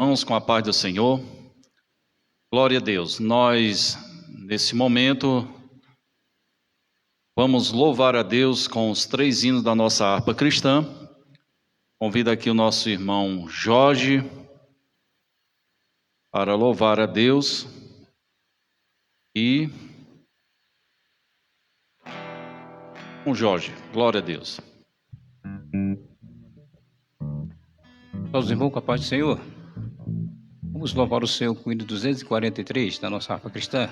Irmãos, com a paz do Senhor, glória a Deus. Nós, nesse momento, vamos louvar a Deus com os 3 hinos da nossa harpa cristã. Convido aqui o nosso irmão Jorge para louvar a Deus e com Jorge, glória a Deus. Todos irmãos, com a paz do Senhor. Vamos louvar o Senhor com o hino 243 da nossa harpa cristã.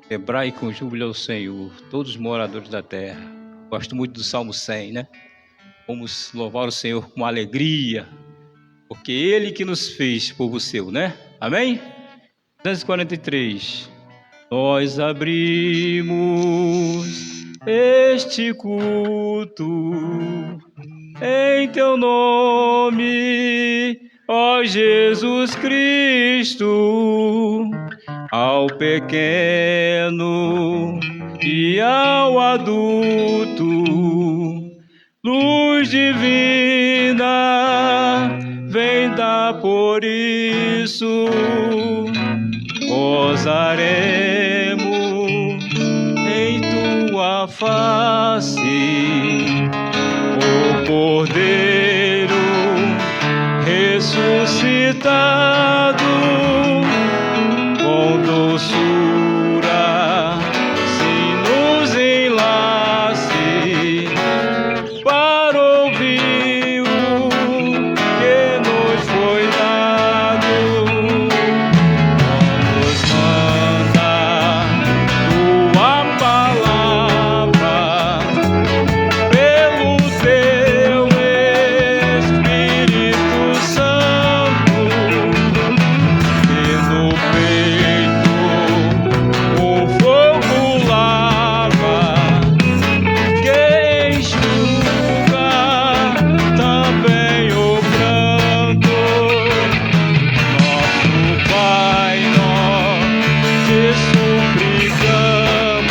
Celebrai com júbilo ao Senhor, todos os moradores da terra. Gosto muito do Salmo 100, né? Vamos louvar o Senhor com alegria, porque Ele que nos fez povo seu, né? Amém? 243. Nós abrimos este culto em Teu nome, ó Jesus Cristo, ao pequeno e ao adulto, luz divina, vem dar por isso, gozaremos em Tua face, o Cordeiro ressuscitado, com doçura se nos enlace para ouvir o que nos foi dado. Nos manda Tua palavra pelo Teu Espírito Santo, e no peito o fogo lava, que enxuga também o pranto. Nosso Pai, nós te suplicamos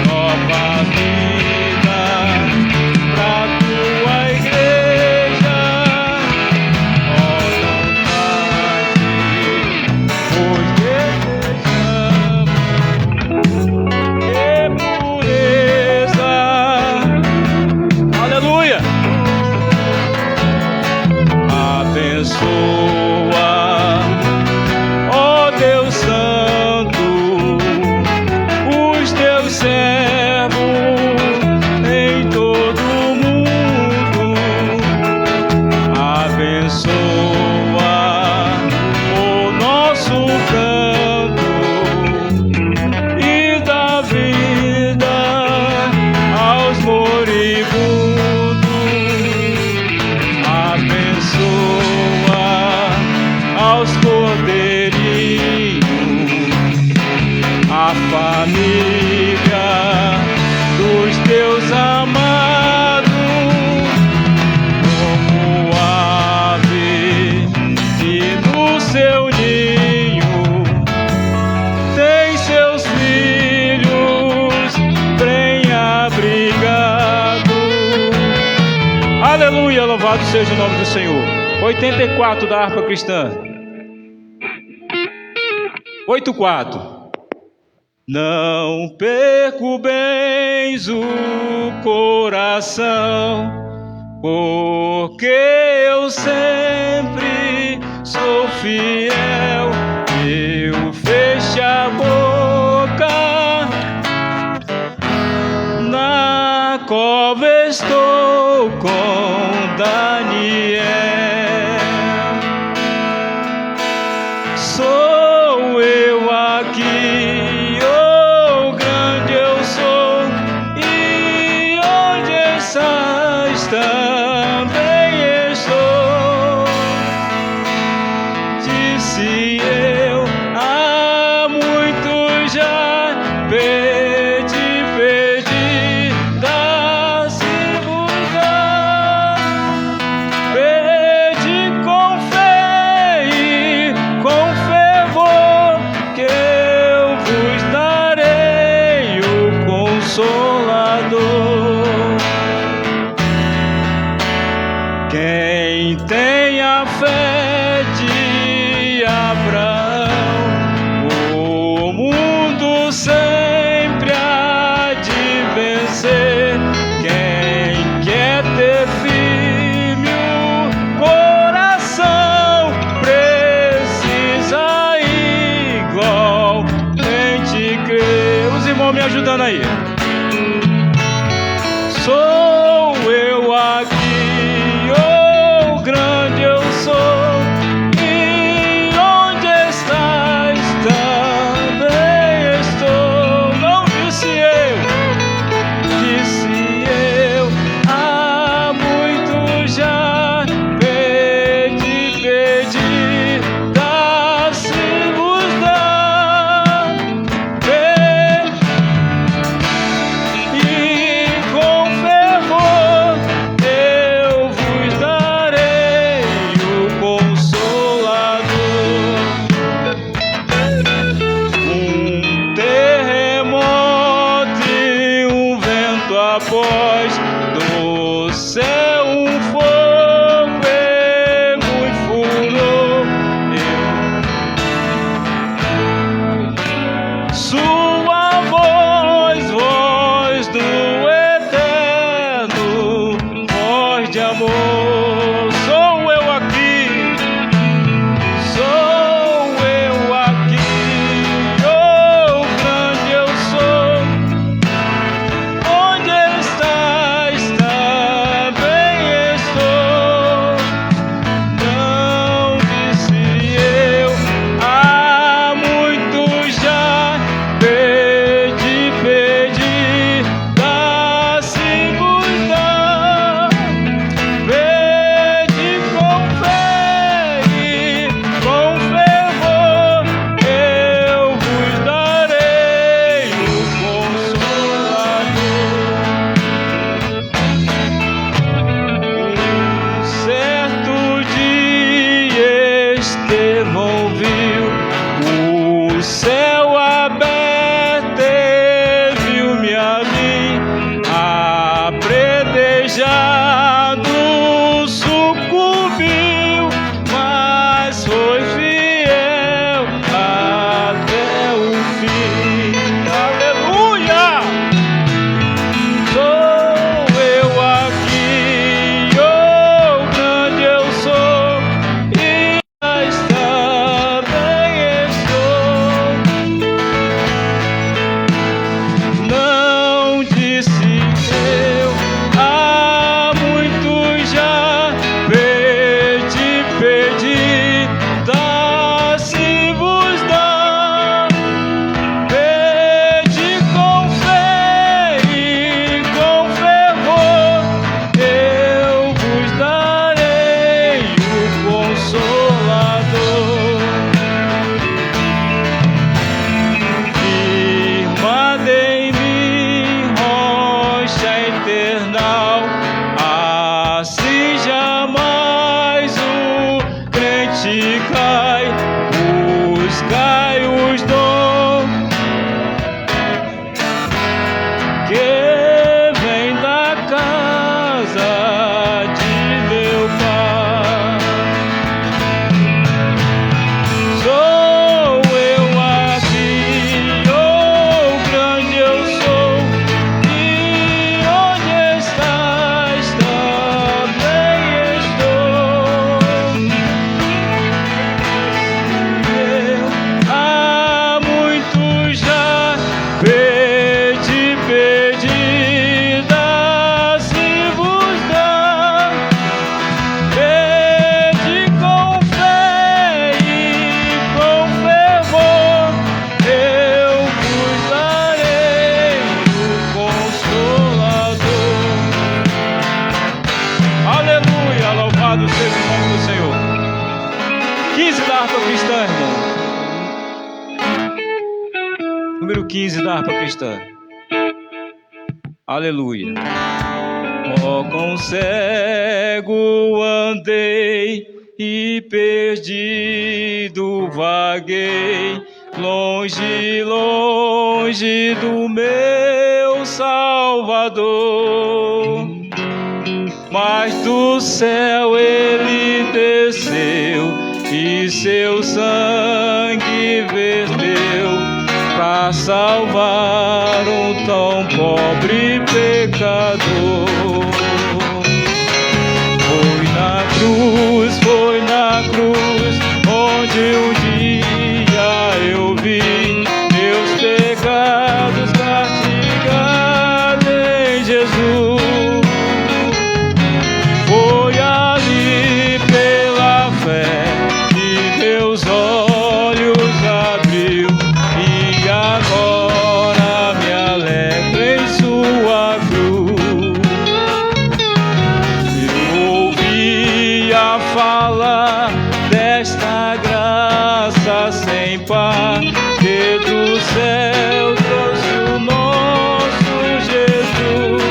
nova vida pra Tua igreja, ó vontade, pois desejamos e pureza. Aleluia! Abençoa, ó Deus Santo, os Teus servos em todo o mundo. Abençoa o nosso canto e dá vida aos moribundos. Abençoa aos cordeirinhos, a família dos Teus amados, como ave que no seu ninho tem seus filhos bem abrigados. Aleluia, louvado seja o nome do Senhor. 84 da harpa cristã. 84. Não perco bens o coração, porque eu sempre sou fiel. Eu fecho a boca, na cova estou com Daniel. Sou eu aqui, oh grande eu sou, e onde estás também estou. Disse eu, há muito já pedi, dá-se-vos-á. fé de Abraão, o mundo sempre há de vencer. Quem quer ter firme o coração precisa igualmente crer. Os irmãos me ajudando aí. Sou eu aqui, oh grande eu sou, e onde estás também estou. Não disse eu, há muito já pedi, dá-se vos dá. E com fervor eu vos darei o Consolador. Um terremoto e um vento após, do céu um fogo e muito furor. Sua voz do eterno, voz de amor. Sou eu aqui, oh grande eu sou. Onde estás também estou. Não disse eu, há muito já pedi, dá-se vos dá. Pede com fé e com fervor, eu vos darei o Consolador. Um certo dia Estevão viu o céu aberto e viu-me a mim, apredejado, sucumbiu, mas foi fiel até o fim. Aleluia! Sou eu aqui, oh grande eu sou, e mas também estou. Não disse eu, há muito já pedi, dá-se vos dá. Pede com fé e com fervor, eu vos darei o Consolador. Firmada em mim, rocha eternal, assim jamais o crente cai. Buscai os dons que vem da casa de meu Pai. Sou eu aqui, oh grande eu sou, e onde estás também estou. Há muito já pedi, dá-se vos dá. Pede com fé e com fervor, eu vos darei o Consolador. Aleluia, louvado seja o nome do Senhor. 15 da harpa cristã, irmão. Número 15 da harpa cristã. Aleluia. Oh, quão cego andei e perdido vaguei, longe, longe do meu Salvador. mas do céu ele desceu e seu sangue verteu para salvar um tão pobre pecador. Foi na cruz, onde um dia eu vi meus pecados castigados em Jesus. Foi ali pela fé que meus olhos abriu, e agora me alegro em sua cruz. Eu ouvia falar desta graça sem par, que do céu trouxe o nosso Jesus.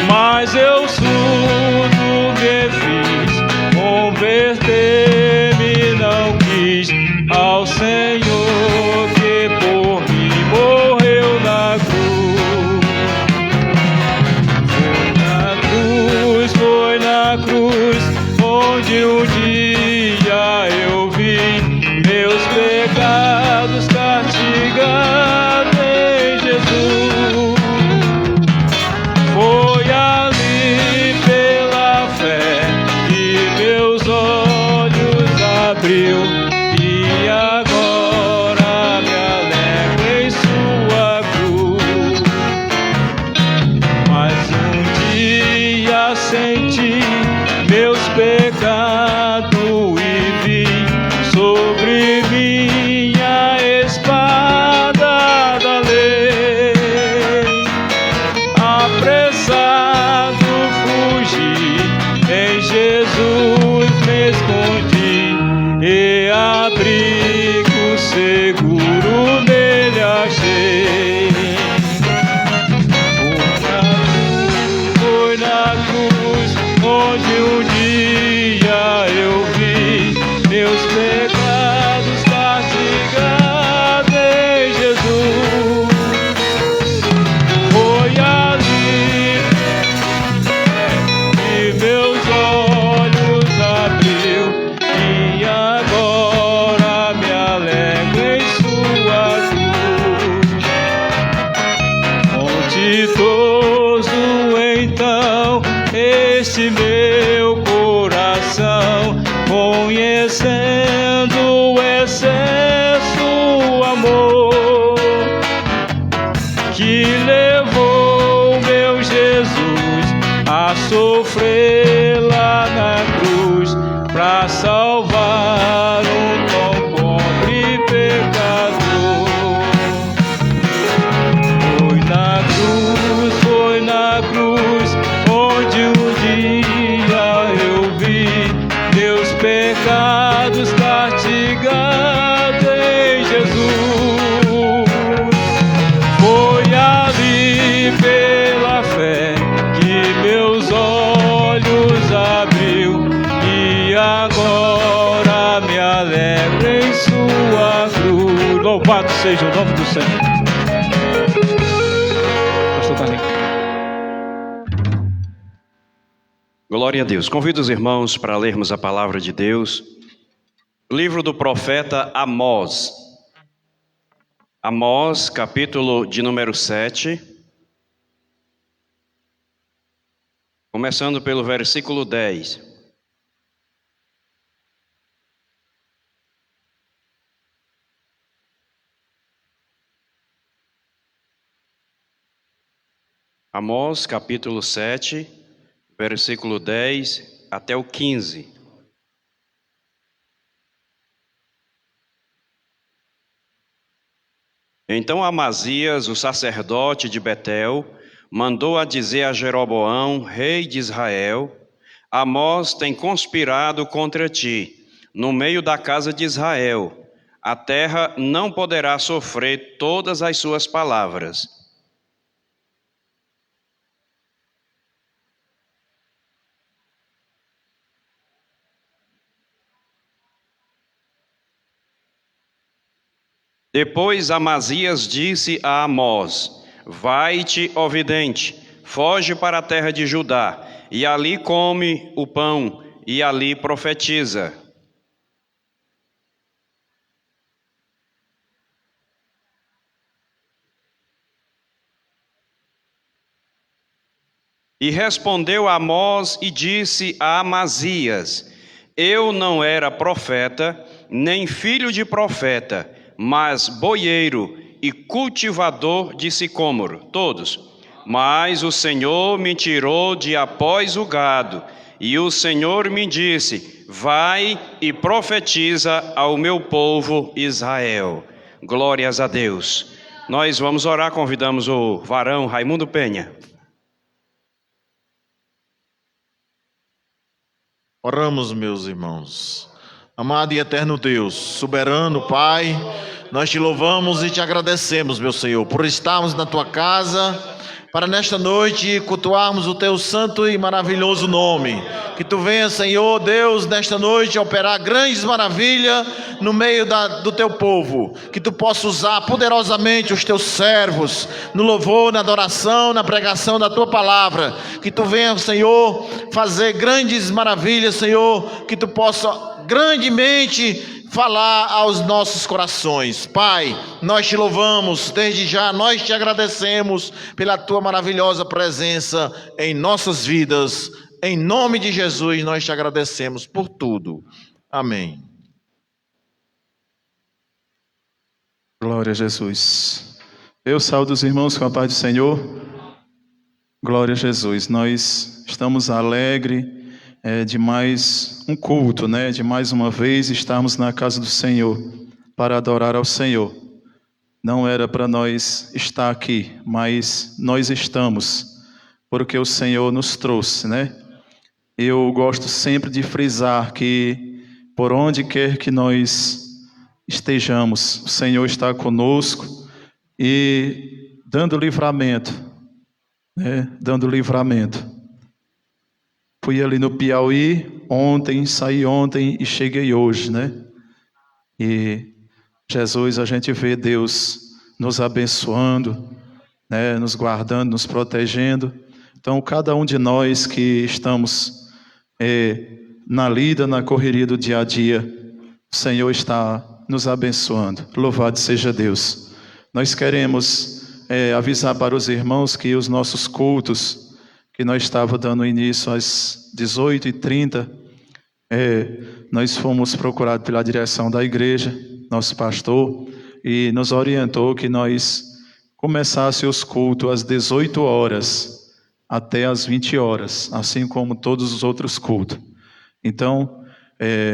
Mas eu surdo me fiz, converter-me não quis ao Senhor que por mim morreu na cruz. Foi na cruz, onde um dia eu vi meus pecados castigados em Jesus. Foi ali pela fé que meus olhos abriu, e agora me alegro em sua cruz. Mas um dia senti meus pecados e vi sobre minha espada da lei. Apressado fugi, em Jesus me escondi, e abrigo seguro nele achei. Foi na cruz, onde um dia eu vi meus pecados castigados em Jesus. Foi ali que meus olhos abriu, e agora me alegro em sua cruz. Ditoso então este meu coração, conhecendo o excesso amor que levou meu Jesus a sofrer lá na cruz, para salvar um tão pobre pecador. Foi na cruz, onde um dia eu vi meus pecados castigados em Jesus. Foi ali pela fé que meus olhos abriu, e agora me alegro em sua cruz. Louvado seja o nome do Senhor. Glória a Deus. Convido os irmãos para lermos a palavra de Deus. Livro do profeta Amós. Amós, capítulo de número 7. Começando pelo versículo 10. Amós, capítulo 7, versículo 10 até o 15. Então Amazias, o sacerdote de Betel, mandou a dizer a Jeroboão, rei de Israel: Amós tem conspirado contra ti, no meio da casa de Israel. A terra não poderá sofrer todas as suas palavras. Depois Amazias disse a Amós: Vai-te, ó vidente, foge para a terra de Judá, e ali come o pão, e ali profetiza. E respondeu Amós e disse a Amazias: eu não era profeta, nem filho de profeta, mas boieiro e cultivador de sicômoro, todos. Mas o Senhor me tirou de após o gado, e o Senhor me disse: vai e profetiza ao meu povo Israel. Glórias a Deus. Nós vamos orar, convidamos o varão Raimundo Penha. Oramos, meus irmãos. Amado e eterno Deus, soberano Pai, nós te louvamos e te agradecemos, meu Senhor, por estarmos na tua casa, para nesta noite cultuarmos o teu santo e maravilhoso nome. Que tu venha, Senhor Deus, nesta noite operar grandes maravilhas no meio do teu povo. Que tu possa usar poderosamente os teus servos no louvor, na adoração, na pregação da tua palavra. Que tu venha, Senhor, fazer grandes maravilhas, Senhor. Que tu possa grandemente falar aos nossos corações. Pai, nós te louvamos, desde já nós te agradecemos pela tua maravilhosa presença em nossas vidas. Em nome de Jesus nós te agradecemos por tudo. Amém. Glória a Jesus. Eu saúdo os irmãos com a paz do Senhor. Glória a Jesus. Nós estamos alegres de mais um culto, de mais uma vez estarmos na casa do Senhor para adorar ao Senhor. Não era para nós estar aqui, mas nós estamos, porque o Senhor nos trouxe, Eu gosto sempre de frisar que por onde quer que nós estejamos, o Senhor está conosco e dando livramento, dando livramento. Fui ali no Piauí ontem, saí ontem e cheguei hoje, E Jesus, a gente vê Deus nos abençoando, nos guardando, nos protegendo. Então, cada um de nós que estamos na lida, na correria do dia a dia, o Senhor está nos abençoando. Louvado seja Deus. Nós queremos avisar para os irmãos que os nossos cultos, que nós estávamos dando início às 18h30, nós fomos procurados pela direção da igreja, nosso pastor, e nos orientou que nós começássemos os cultos às 18 horas até às 20 horas, assim como todos os outros cultos. Então,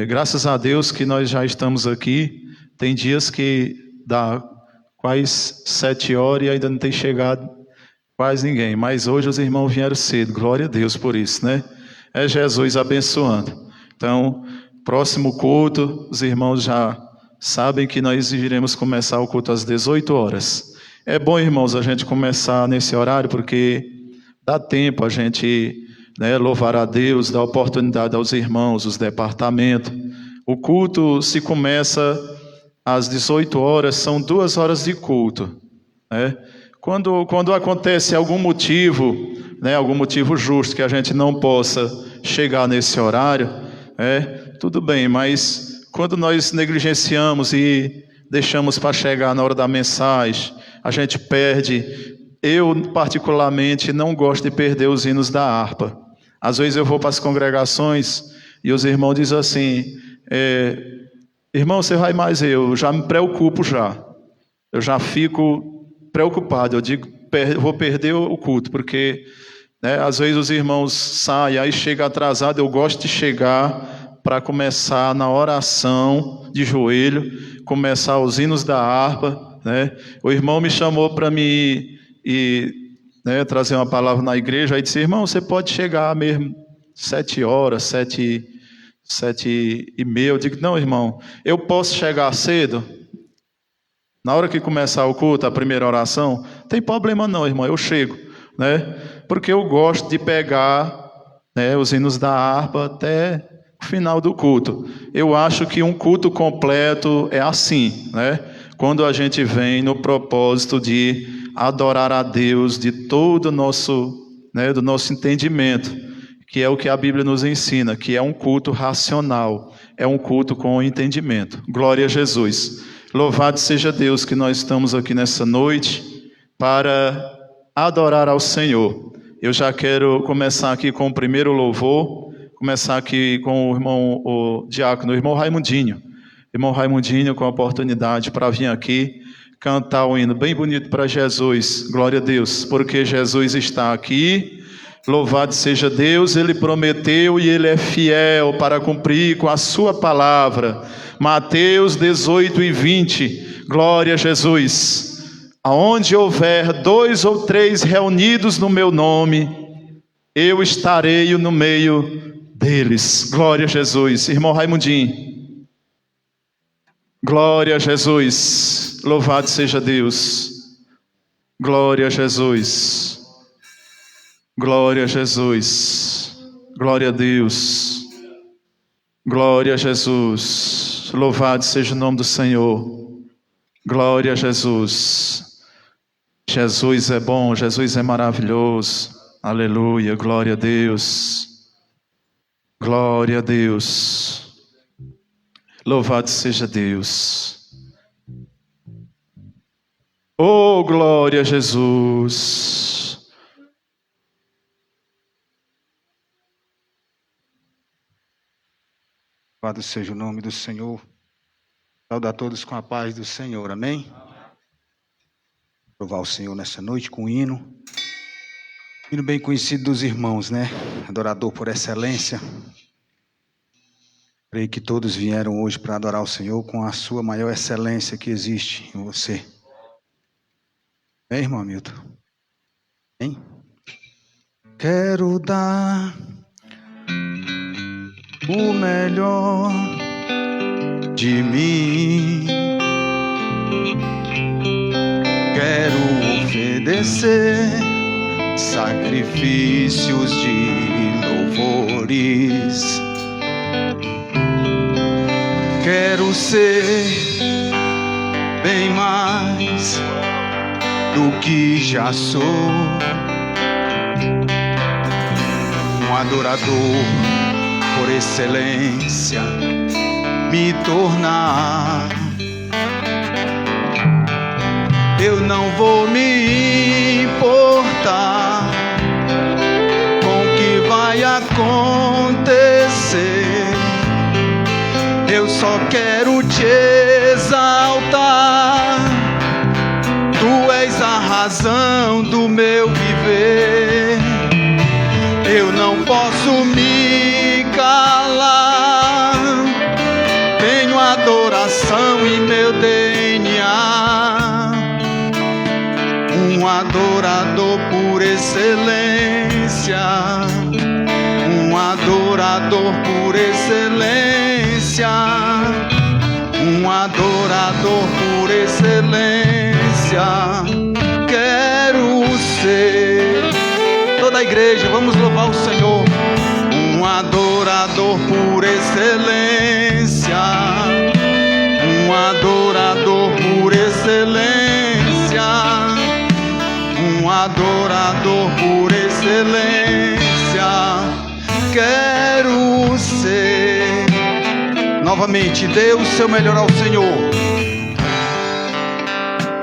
graças a Deus que nós já estamos aqui. Tem dias que dá quase 7 horas e ainda não tem chegado quase ninguém, mas hoje os irmãos vieram cedo, glória a Deus por isso, É Jesus abençoando. Então, próximo culto, os irmãos já sabem que nós iremos começar o culto às 18 horas. É bom, irmãos, a gente começar nesse horário, porque dá tempo a gente louvar a Deus, dar oportunidade aos irmãos, os departamentos. O culto se começa às 18 horas, são 2 horas de culto. Quando acontece algum motivo, algum motivo justo que a gente não possa chegar nesse horário, tudo bem, mas quando nós negligenciamos e deixamos para chegar na hora da mensagem, a gente perde. Eu, particularmente, não gosto de perder os hinos da harpa. Às vezes eu vou para as congregações e os irmãos dizem assim, irmão, você vai mais, eu já me preocupo já. Eu já fico preocupado, eu digo, vou perder o culto, porque às vezes os irmãos saem, aí chega atrasado, eu gosto de chegar para começar na oração de joelho, começar os hinos da harpa, O irmão me chamou para me trazer uma palavra na igreja, aí disse, irmão, você pode chegar mesmo 7 horas, 7h30, eu digo, não, irmão, eu posso chegar cedo, na hora que começar o culto, a primeira oração, não tem problema não, irmão, eu chego, porque eu gosto de pegar os hinos da harpa até o final do culto. Eu acho que um culto completo é assim, quando a gente vem no propósito de adorar a Deus de todo o nosso né, do nosso entendimento, que é o que a Bíblia nos ensina, que é um culto racional, é um culto com entendimento. Glória a Jesus. Louvado seja Deus que nós estamos aqui nessa noite para adorar ao Senhor. Eu já quero começar aqui com o primeiro louvor, começar aqui com o diácono, o irmão Raimundinho. Irmão Raimundinho, com a oportunidade para vir aqui cantar um hino bem bonito para Jesus. Glória a Deus, porque Jesus está aqui. Louvado seja Deus, Ele prometeu e Ele é fiel para cumprir com a sua palavra. Mateus 18:20. Glória a Jesus. Aonde houver 2 ou 3 reunidos no meu nome, eu estarei no meio deles. Glória a Jesus. Irmão Raimundinho. Glória a Jesus. Louvado seja Deus. Glória a Jesus. Glória a Jesus. Glória a Deus. Glória a Jesus. Louvado seja o nome do Senhor. Glória a Jesus. Jesus é bom, Jesus é maravilhoso. Aleluia, glória a Deus. Glória a Deus. Louvado seja Deus. Oh, glória a Jesus. Louvado seja o nome do Senhor. Saúde a todos com a paz do Senhor, amém? Louvar o Senhor nessa noite com um hino bem conhecido dos irmãos, né? Adorador por excelência. Creio que todos vieram hoje para adorar o Senhor com a sua maior excelência que existe em você. É, irmão Hamilton? Hein? Quero dar o melhor de mim. Quero oferecer sacrifícios de louvores. Quero ser bem mais do que já sou, um adorador por excelência, me tornar. Eu não vou me importar com o que vai acontecer. Eu só quero te exaltar. Tu és a razão do meu viver. Eu não posso me calar. Tenho adoração em meu DNA. Um adorador por excelência. Um adorador por excelência. Um adorador por excelência. Quero ser. Toda a igreja, vamos louvar o Senhor. Um adorador por excelência. Um adorador por excelência. Um adorador por excelência. Quero ser. Novamente, dê o seu melhor ao Senhor.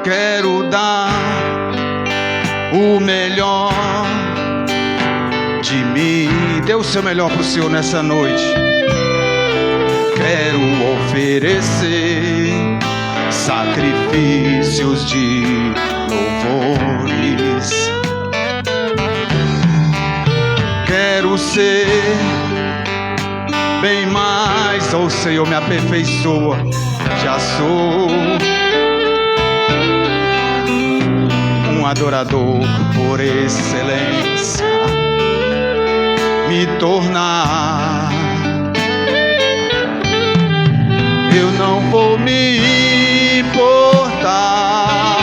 Quero dar o melhor de mim. Dê o seu melhor para o Senhor nessa noite. Quero oferecer sacrifícios de louvores. Quero ser bem mais, oh Senhor, me aperfeiçoa. Já sou um adorador por excelência, me tornar. Eu não vou me importar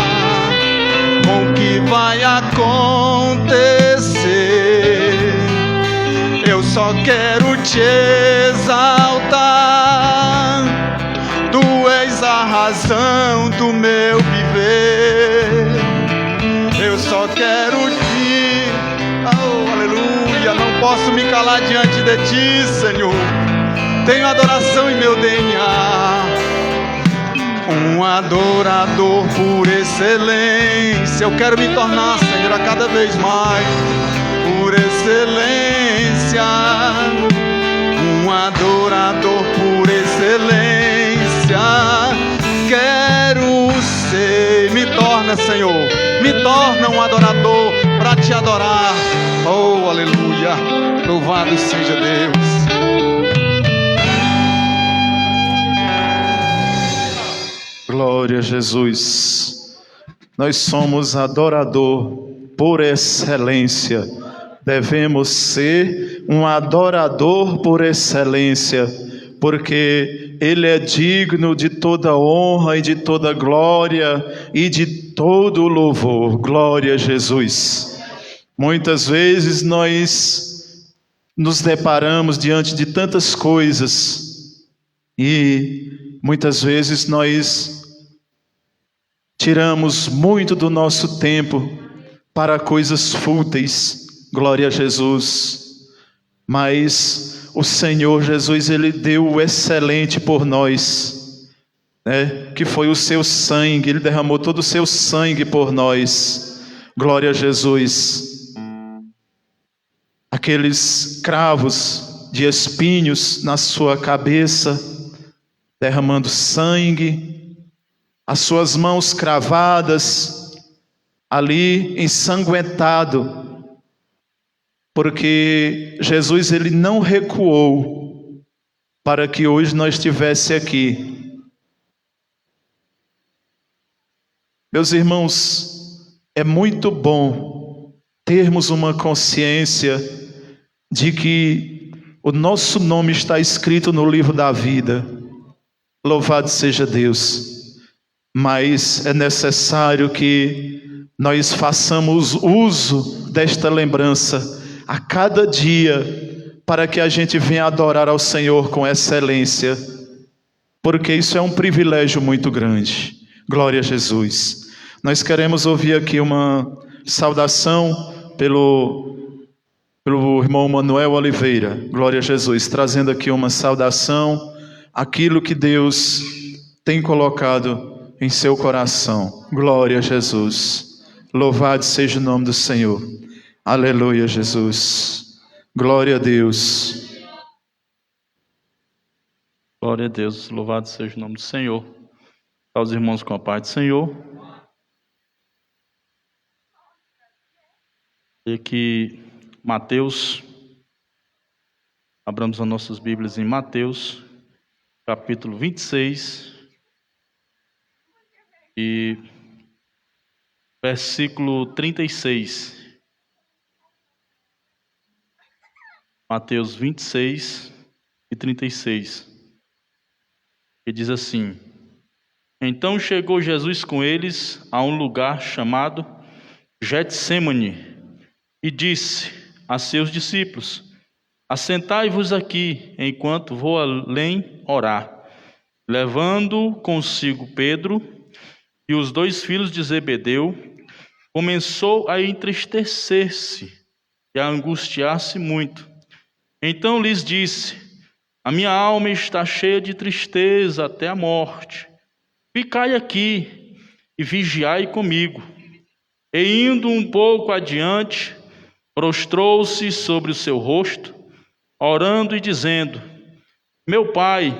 com o que vai acontecer. Eu só quero te exaltar. Tu és a razão do meu viver. Eu só quero te posso me calar diante de Ti, Senhor. Tenho adoração em meu DNA. Um adorador por excelência. Eu quero me tornar, Senhor, a cada vez mais por excelência. Um adorador por excelência. Quero ser. Me torna, Senhor. Me torna um adorador para Te adorar. Oh, aleluia. Louvado seja Deus. Glória a Jesus. Nós somos adorador por excelência. Devemos ser um adorador por excelência, porque Ele é digno de toda honra e de toda glória e de todo louvor. Glória a Jesus. Muitas vezes nós nos deparamos diante de tantas coisas e muitas vezes nós tiramos muito do nosso tempo para coisas fúteis. Glória a Jesus. Mas o Senhor Jesus, Ele deu o excelente por nós, né? Que foi o seu sangue. Ele derramou todo o seu sangue por nós. Glória a Jesus. Aqueles cravos de espinhos na sua cabeça, derramando sangue, as suas mãos cravadas, ali ensanguentado, porque Jesus, Ele não recuou para que hoje nós estivesse aqui. Meus irmãos, é muito bom termos uma consciência de que o nosso nome está escrito no livro da vida. Louvado seja Deus. Mas é necessário que nós façamos uso desta lembrança a cada dia, para que a gente venha adorar ao Senhor com excelência, porque isso é um privilégio muito grande. Glória a Jesus. Nós queremos ouvir aqui uma saudação pelo irmão Manuel Oliveira. Glória a Jesus, trazendo aqui uma saudação, aquilo que Deus tem colocado em seu coração. Glória a Jesus. Louvado seja o nome do Senhor. Aleluia, Jesus. Glória a Deus. Glória a Deus, louvado seja o nome do Senhor. Aos irmãos com a paz do Senhor. E que Mateus, abramos as nossas Bíblias em Mateus, capítulo 26, e versículo 36. Mateus 26 e 36. Que diz assim: Então chegou Jesus com eles a um lugar chamado Getsêmani e disse a seus discípulos: Assentai-vos aqui, enquanto vou além orar. Levando consigo Pedro e os 2 filhos de Zebedeu, começou a entristecer-se e a angustiar-se muito. Então lhes disse: A minha alma está cheia de tristeza até a morte. Ficai aqui e vigiai comigo. E indo um pouco adiante, prostrou-se sobre o seu rosto, orando e dizendo: Meu Pai,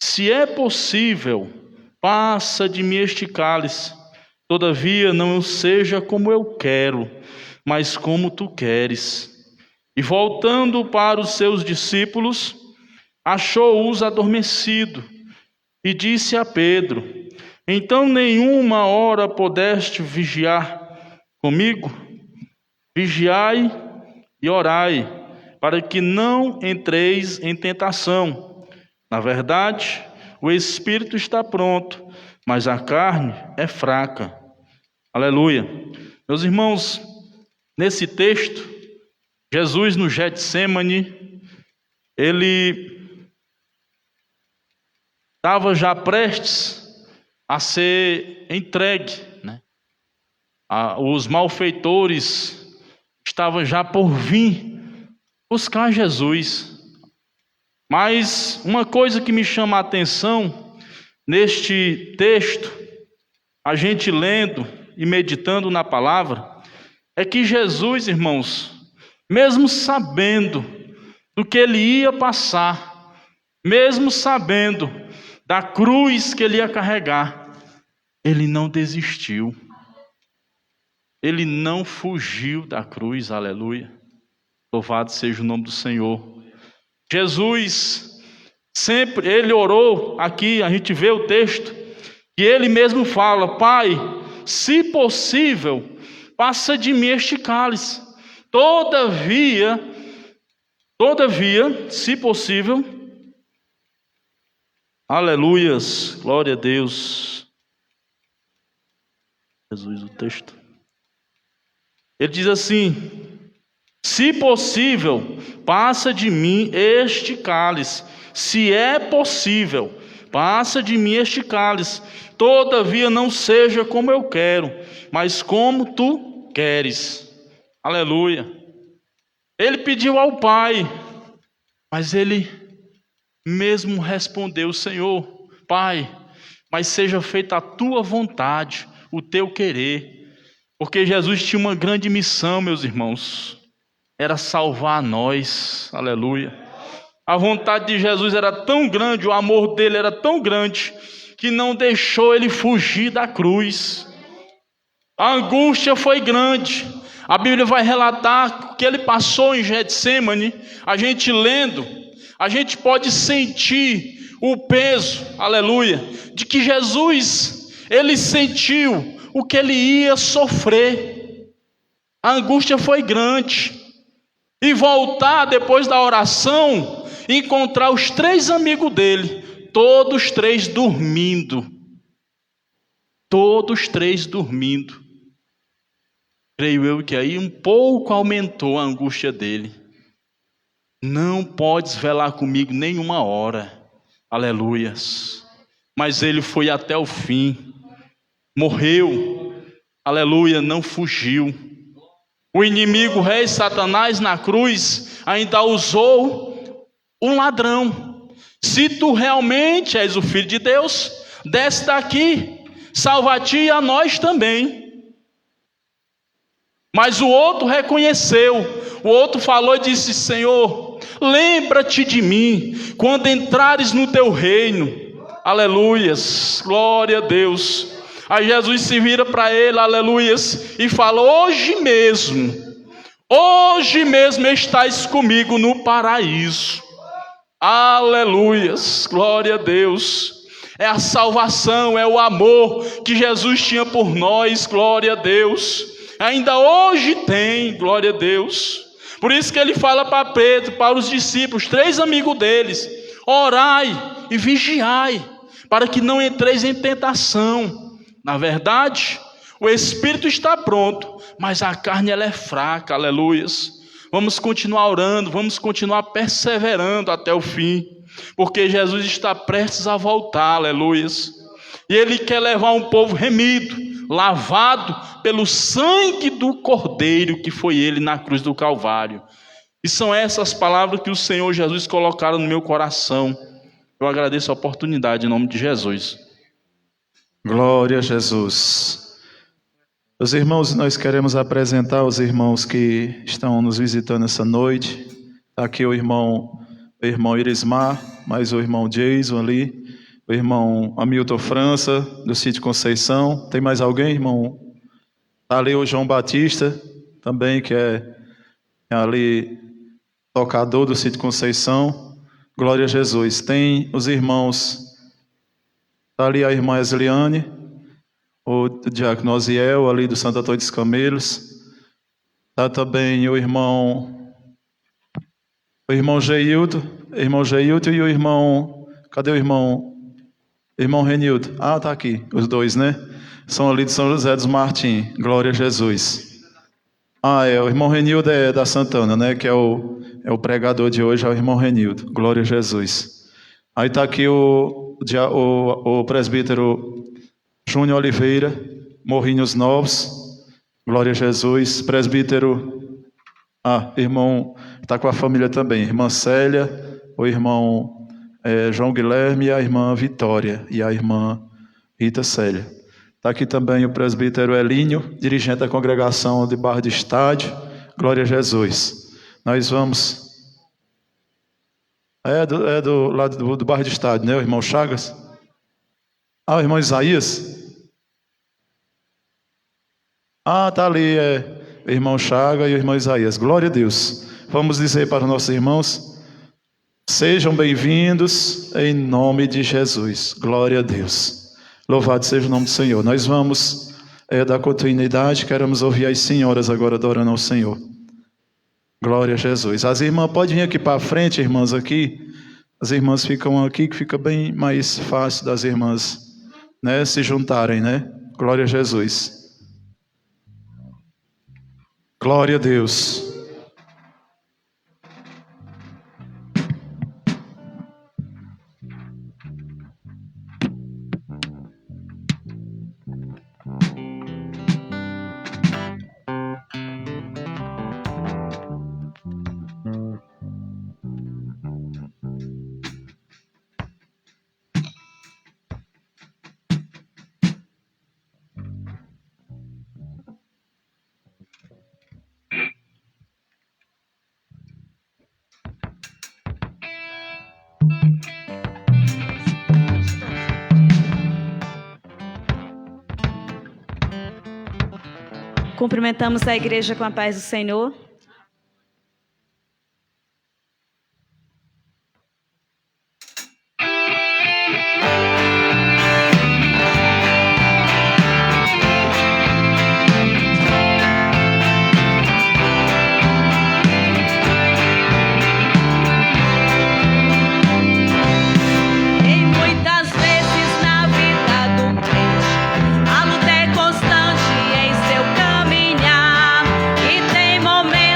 se é possível, passa de mim este cálice. Todavia não seja como eu quero, mas como tu queres. E voltando para os seus discípulos, achou-os adormecidos, e disse a Pedro: Então nenhuma hora pudeste vigiar comigo? Vigiai e orai, para que não entreis em tentação. Na verdade, o espírito está pronto, mas a carne é fraca. Aleluia. Meus irmãos, nesse texto, Jesus no Getsêmani, ele estava já prestes a ser entregue, né? Os malfeitores estavam já por vir buscar Jesus. Mas uma coisa que me chama a atenção neste texto, a gente lendo e meditando na palavra, é que Jesus, irmãos, mesmo sabendo do que ele ia passar, mesmo sabendo da cruz que ele ia carregar, ele não desistiu. Ele não fugiu da cruz, aleluia. Louvado seja o nome do Senhor. Jesus, sempre, ele orou, aqui a gente vê o texto, e ele mesmo fala: Pai, se possível, passa de mim este cálice. Todavia, se possível, aleluias, glória a Deus. Jesus, o texto. Ele diz assim: se possível, passa de mim este cálice. Se é possível, passa de mim este cálice. Todavia não seja como eu quero, mas como tu queres. Aleluia. Ele pediu ao Pai, mas ele mesmo respondeu: Senhor, Pai, mas seja feita a tua vontade, o teu querer. Porque Jesus tinha uma grande missão, meus irmãos, era salvar nós, aleluia. A vontade de Jesus era tão grande, o amor dele era tão grande, que não deixou ele fugir da cruz. A angústia foi grande. A Bíblia vai relatar que ele passou em Getsêmani. A gente lendo, a gente pode sentir o peso, aleluia, de que Jesus, ele sentiu o que ele ia sofrer. A angústia foi grande. E voltar depois da oração, encontrar os 3 amigos dele, todos 3 dormindo. Todos 3 dormindo. Creio eu que aí um pouco aumentou a angústia dele. Não podes velar comigo nenhuma hora. Aleluias. Mas ele foi até o fim. Morreu. Aleluia, não fugiu. O inimigo, o rei Satanás, na cruz, ainda usou um ladrão. Se tu realmente és o Filho de Deus, desce daqui, salva a ti e a nós também. Mas o outro reconheceu, o outro falou e disse: Senhor, lembra-te de mim, quando entrares no teu reino. Aleluias, glória a Deus. Aí Jesus se vira para ele, aleluias, e fala: hoje mesmo estás comigo no paraíso. Aleluias, glória a Deus. É a salvação, é o amor que Jesus tinha por nós, glória a Deus. Ainda hoje tem, glória a Deus. Por isso que ele fala para Pedro, para os discípulos, 3 amigos deles: orai e vigiai, para que não entreis em tentação. Na verdade, o espírito está pronto, mas a carne ela é fraca, aleluias. Vamos continuar orando, vamos continuar perseverando até o fim, porque Jesus está prestes a voltar, aleluias. E ele quer levar um povo remido, lavado pelo sangue do Cordeiro, que foi ele na cruz do Calvário. E são essas palavras que o Senhor Jesus colocaram no meu coração. Eu agradeço a oportunidade em nome de Jesus. Glória a Jesus. Os irmãos, nós queremos apresentar os irmãos que estão nos visitando essa noite. Está aqui o irmão Irismar, mais o irmão Jason ali, o irmão Hamilton França, do Sítio Conceição. Tem mais alguém, irmão? Está ali o João Batista, também, que é ali tocador do Sítio Conceição. Glória a Jesus. Tem os irmãos, está ali a irmã Esliane, o diácono Osiel, ali do Santo Antônio dos Camelos. Está também o irmão Geilton e o irmão, cadê o irmão? Irmão Renildo. Ah, está aqui, os dois, né? São ali de São José dos Martins. Glória a Jesus. O irmão Renildo é da Santana, né? Que é o pregador de hoje, é o irmão Renildo. Glória a Jesus. Aí está aqui o presbítero Júnior Oliveira, Morrinhos Novos. Glória a Jesus. Presbítero, irmão Está com a família também, irmã Célia, o irmão João Guilherme e a irmã Vitória e a irmã Rita Célia. Está aqui também o presbítero Elínio, dirigente da congregação de Barra de Estádio. Glória a Jesus. Nós vamos... do lado do Barra de Estádio, né? O irmão Chagas. O irmão Isaías. Está ali, o irmão Chagas e o irmão Isaías. Glória a Deus. Vamos dizer para os nossos irmãos: sejam bem-vindos em nome de Jesus. Glória a Deus. Louvado seja o nome do Senhor. Nós vamos dar continuidade. Queremos ouvir as senhoras agora adorando ao Senhor. Glória a Jesus. As irmãs podem vir aqui para frente, irmãs, aqui. As irmãs ficam aqui, que fica bem mais fácil das irmãs, né, se juntarem, né? Glória a Jesus. Glória a Deus. Cumprimentamos a igreja com a paz do Senhor. Momento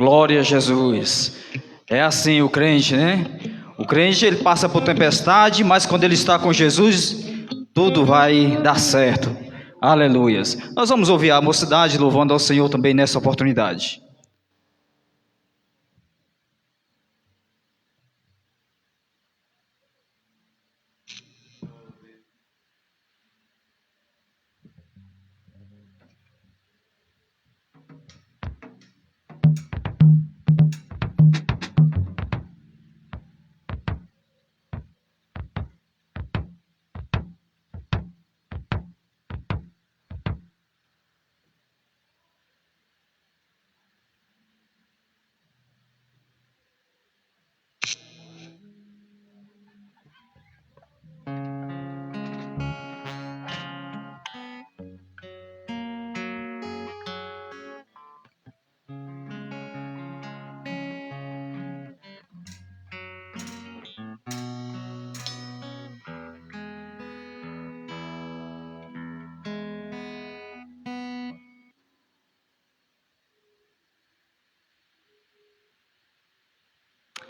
Glória a Jesus. É assim o crente, né? O crente, ele passa por tempestade, mas quando ele está com Jesus, tudo vai dar certo. Aleluias. Nós vamos ouvir a mocidade louvando ao Senhor também nessa oportunidade.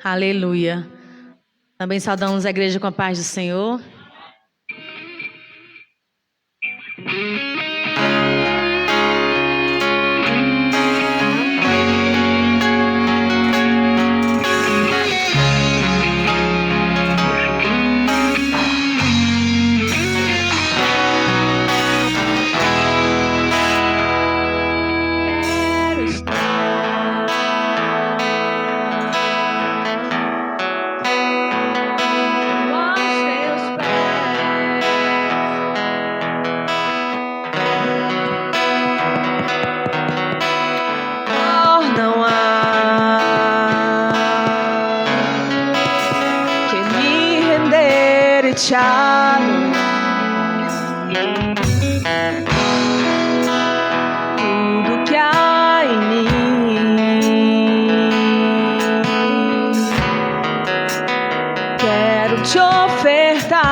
Aleluia. Também saudamos a igreja com a paz do Senhor. Tudo que há em mim, quero te ofertar,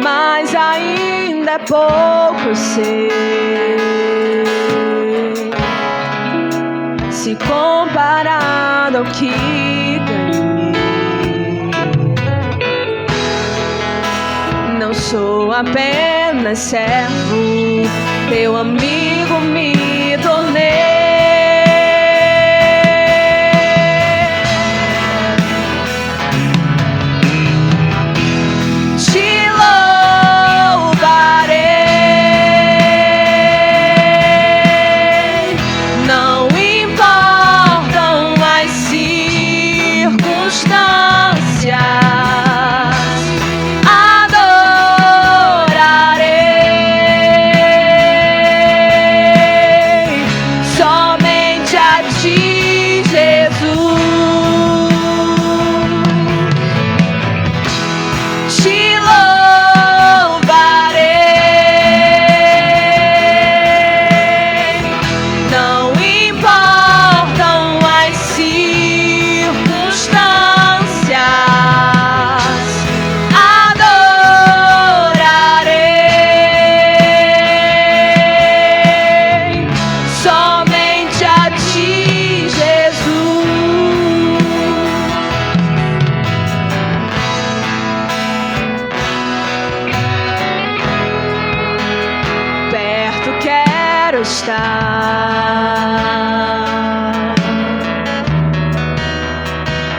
mas ainda é pouco, eu sei, se comparado ao que sou apenas servo, teu amigo me tornei. Te louvarei, não importam as circunstâncias.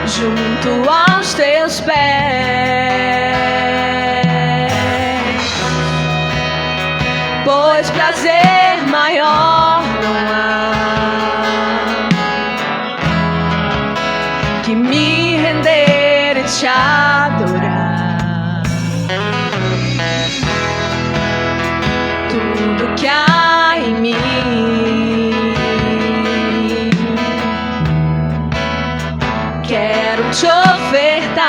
Junto aos teus pés, pois prazer maior não há que me render e te adorar. Tudo que há em mim quero te ofertar,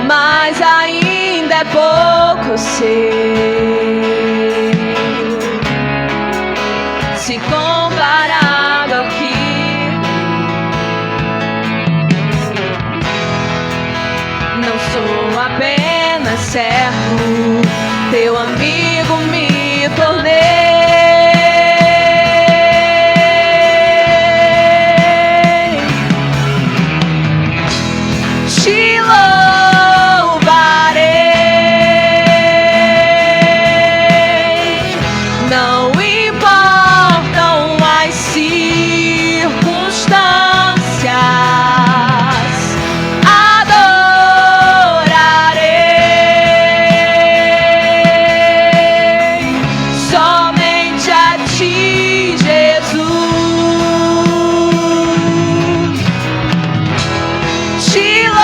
mas ainda é pouco, sei, se comparado ao que não sou apenas não é certo, teu amigo me tornei. Te louvarei, não importam as circunstâncias, adorarei somente a ti, Jesus. Te louvarei,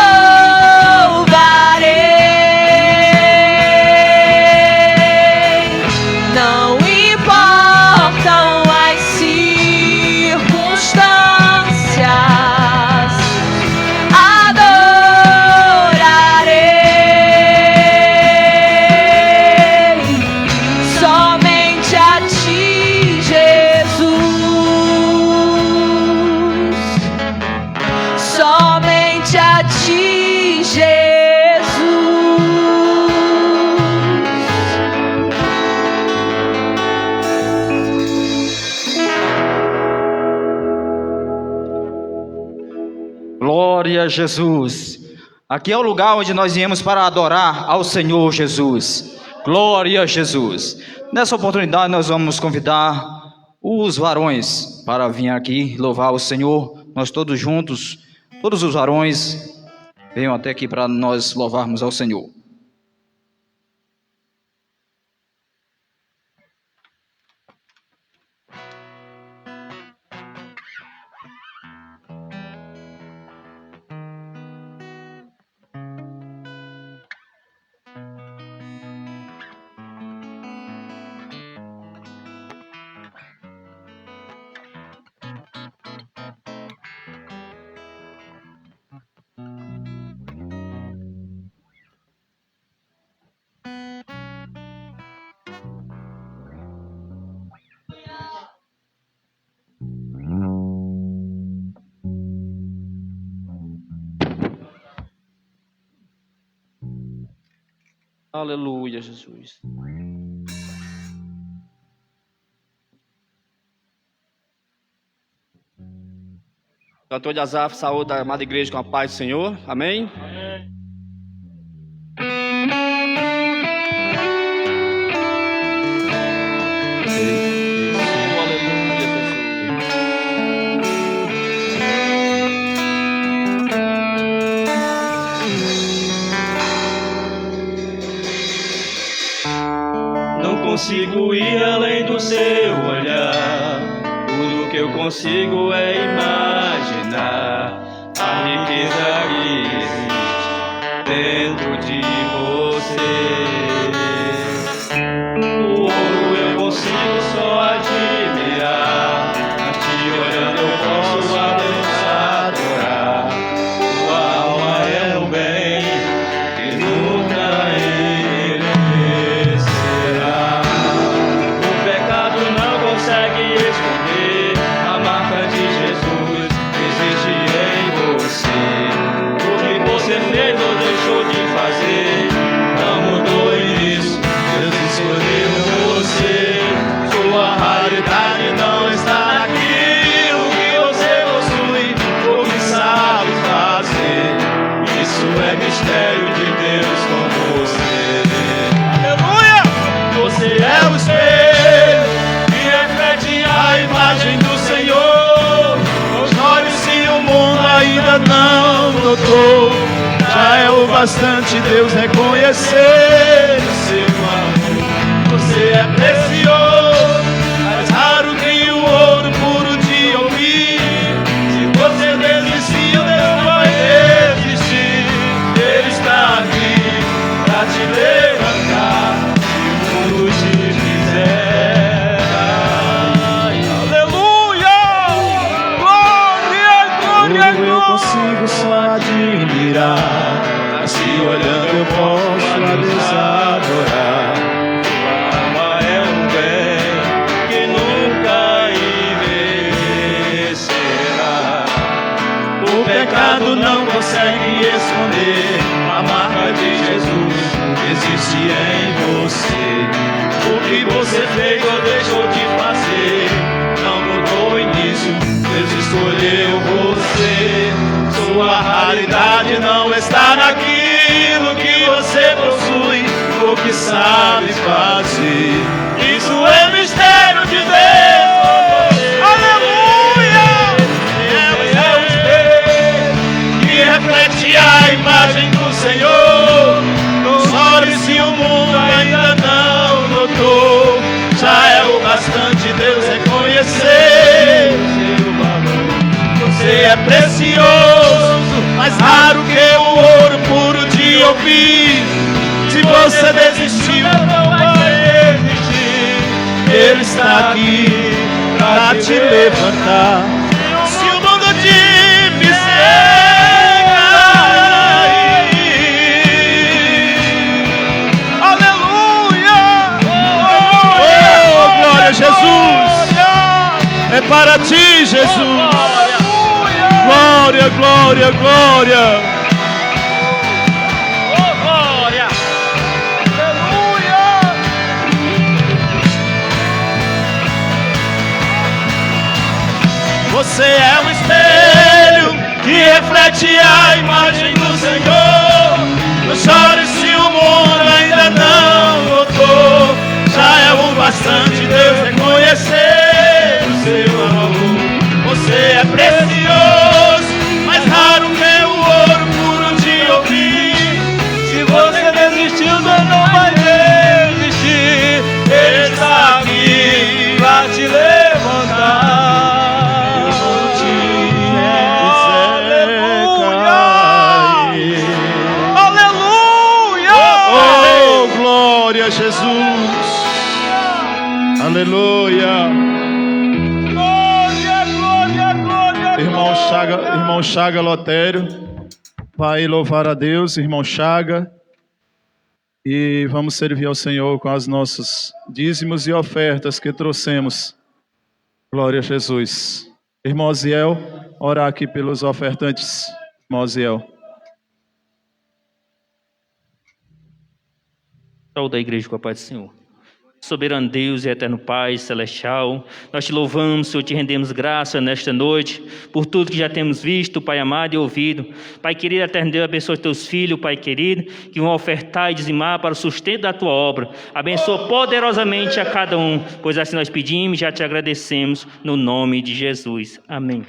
não importam as circunstâncias, adorarei somente a ti, Jesus. Somente a ti, Jesus. Glória a Jesus. Aqui é o lugar onde nós viemos para adorar ao Senhor Jesus. Glória a Jesus. Nessa oportunidade nós vamos convidar os varões para vir aqui louvar o Senhor. Nós todos juntos, todos os varões, venham até aqui para nós louvarmos ao Senhor. Aleluia, Jesus. Cantor de Azaf, saúde da amada igreja com a paz do Senhor. Amém? Não consigo ir além do seu olhar. Tudo que eu consigo é imaginar a riqueza que existe dentro de você. O ouro eu consigo só admirar, mas te olhando eu posso a Deus adorar. Tua alma é um bem que nunca envelhecerá. O pecado não consegue esconder a marca de Jesus existe em você. O que você fez ou deixou de fazer não mudou isso. Deus escolheu você. Sua raridade não está naquilo que você possui ou que sabe fazer. Isso é mistério de Deus com você. Aleluia! Você é o espelho que reflete a imagem do Senhor. Os olhos se o mundo ainda não notou, já é o bastante Deus reconhecer o seu amor. Você é precioso, mais raro que o ouro puro de ouvir. Se você desistiu, Deus vai desistir. Ele está aqui pra te levantar, se o mundo te quiser. Aleluia! Glória, glória, glória! Eu consigo só admirar, mas se olhando eu posso a Deus adorar. Tua alma é um bem que nunca envelhecerá. O pecado não consegue esconder a marca de Jesus existe em você. O que você fez ou deixou de fazer não mudou o início, Deus escolheu você. Sua raridade não está naquilo que você possui, o que sabe fazer. Isso é mistério de Deus. Aleluia! É o espelho que reflete a imagem do Senhor. Chore se o mundo ainda não notou, já é o bastante Deus reconhecer o seu valor. Você é precioso, mais raro que o ouro puro de ouvir. Se você desistiu, não vai desistir. Ele está aqui para te levantar. Se o mundo te fizer cair, aleluia! Oh, glória a Jesus! É para ti, Jesus! Glória, glória, glória! Você é um espelho que reflete a imagem do Senhor. Não chore se o mundo ainda não notou, já é o bastante Deus reconhecer o seu amor. Você é precioso, mais raro que o ouro puro de ouvir. Se você desistiu, não vai desistir. Ele está aqui para te levantar. Jesus, aleluia, glória, glória, glória. Irmão Chaga Lotério, vai louvar a Deus, irmão Chaga, e vamos servir ao Senhor com as nossas dízimos e ofertas que trouxemos. Glória a Jesus. Irmão Ziel, orar aqui pelos ofertantes. Irmão Ziel. Saúde da igreja com a paz do Senhor. Soberano Deus e eterno Pai celestial, nós te louvamos, Senhor, te rendemos graça nesta noite, por tudo que já temos visto, Pai amado e ouvido. Pai querido, eterno Deus, abençoa teus filhos, Pai querido, que vão ofertar e dizimar para o sustento da tua obra. Abençoa poderosamente a cada um, pois assim nós pedimos e já te agradecemos, no nome de Jesus. Amém.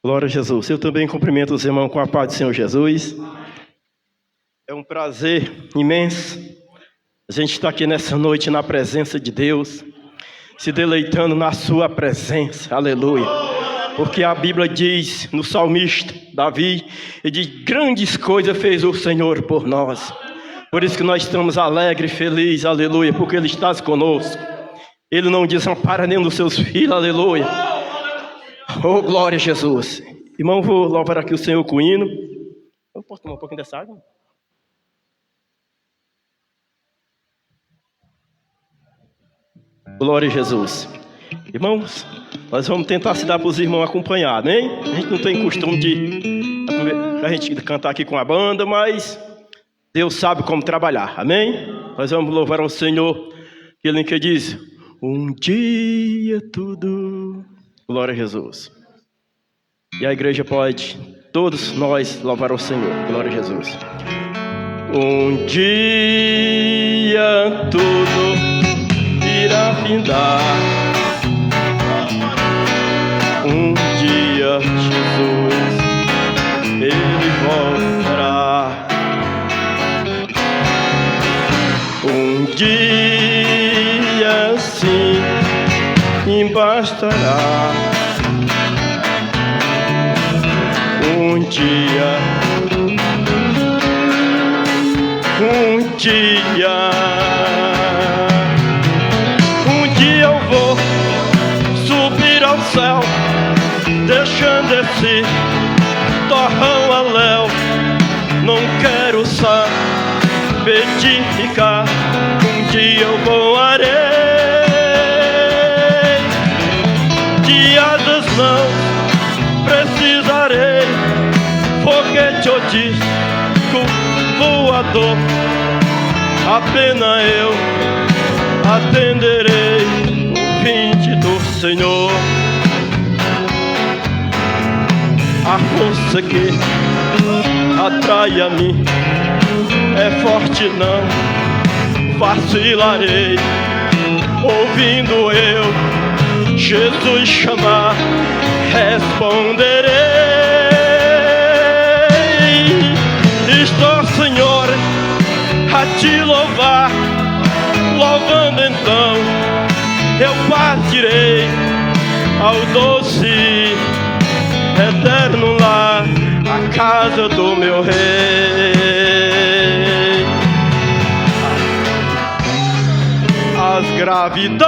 Glória a Jesus. Eu também cumprimento os irmãos com a paz do Senhor Jesus. É um prazer imenso a gente estar aqui nessa noite na presença de Deus, se deleitando na sua presença. Aleluia. Porque a Bíblia diz no salmista Davi, ele diz: grandes coisas fez o Senhor por nós. Por isso que nós estamos alegres e felizes. Aleluia. Porque Ele está conosco. Ele não desampara nenhum dos seus filhos. Aleluia. Oh, glória a Jesus. Irmão, vou louvar aqui o Senhor com o hino. Eu posso tomar um pouquinho dessa água? Glória a Jesus. Irmãos, nós vamos tentar se dar para os irmãos acompanhar, hein? A gente não tem costume de a gente cantar aqui com a banda, mas Deus sabe como trabalhar, amém? Nós vamos louvar ao Senhor, aquele que diz: um dia tudo... Glória a Jesus. E a igreja pode, todos nós, louvar ao Senhor. Glória a Jesus. Um dia tudo irá findar. Um dia Jesus, Ele voltará. Um dia sim bastará. Um dia eu vou subir ao céu, deixando esse torrão a léu. Não quero saber de ficar, um dia eu voarei. dia das mãos precisarei, foguete ou disco voador, apenas eu atenderei o vinde do Senhor. A força que atrai a mim é forte, não vacilarei, ouvindo eu Jesus chamar, responderei. Estou, Senhor, a te louvar, louvando então eu partirei ao doce eterno lar, a casa do meu rei. As gravidades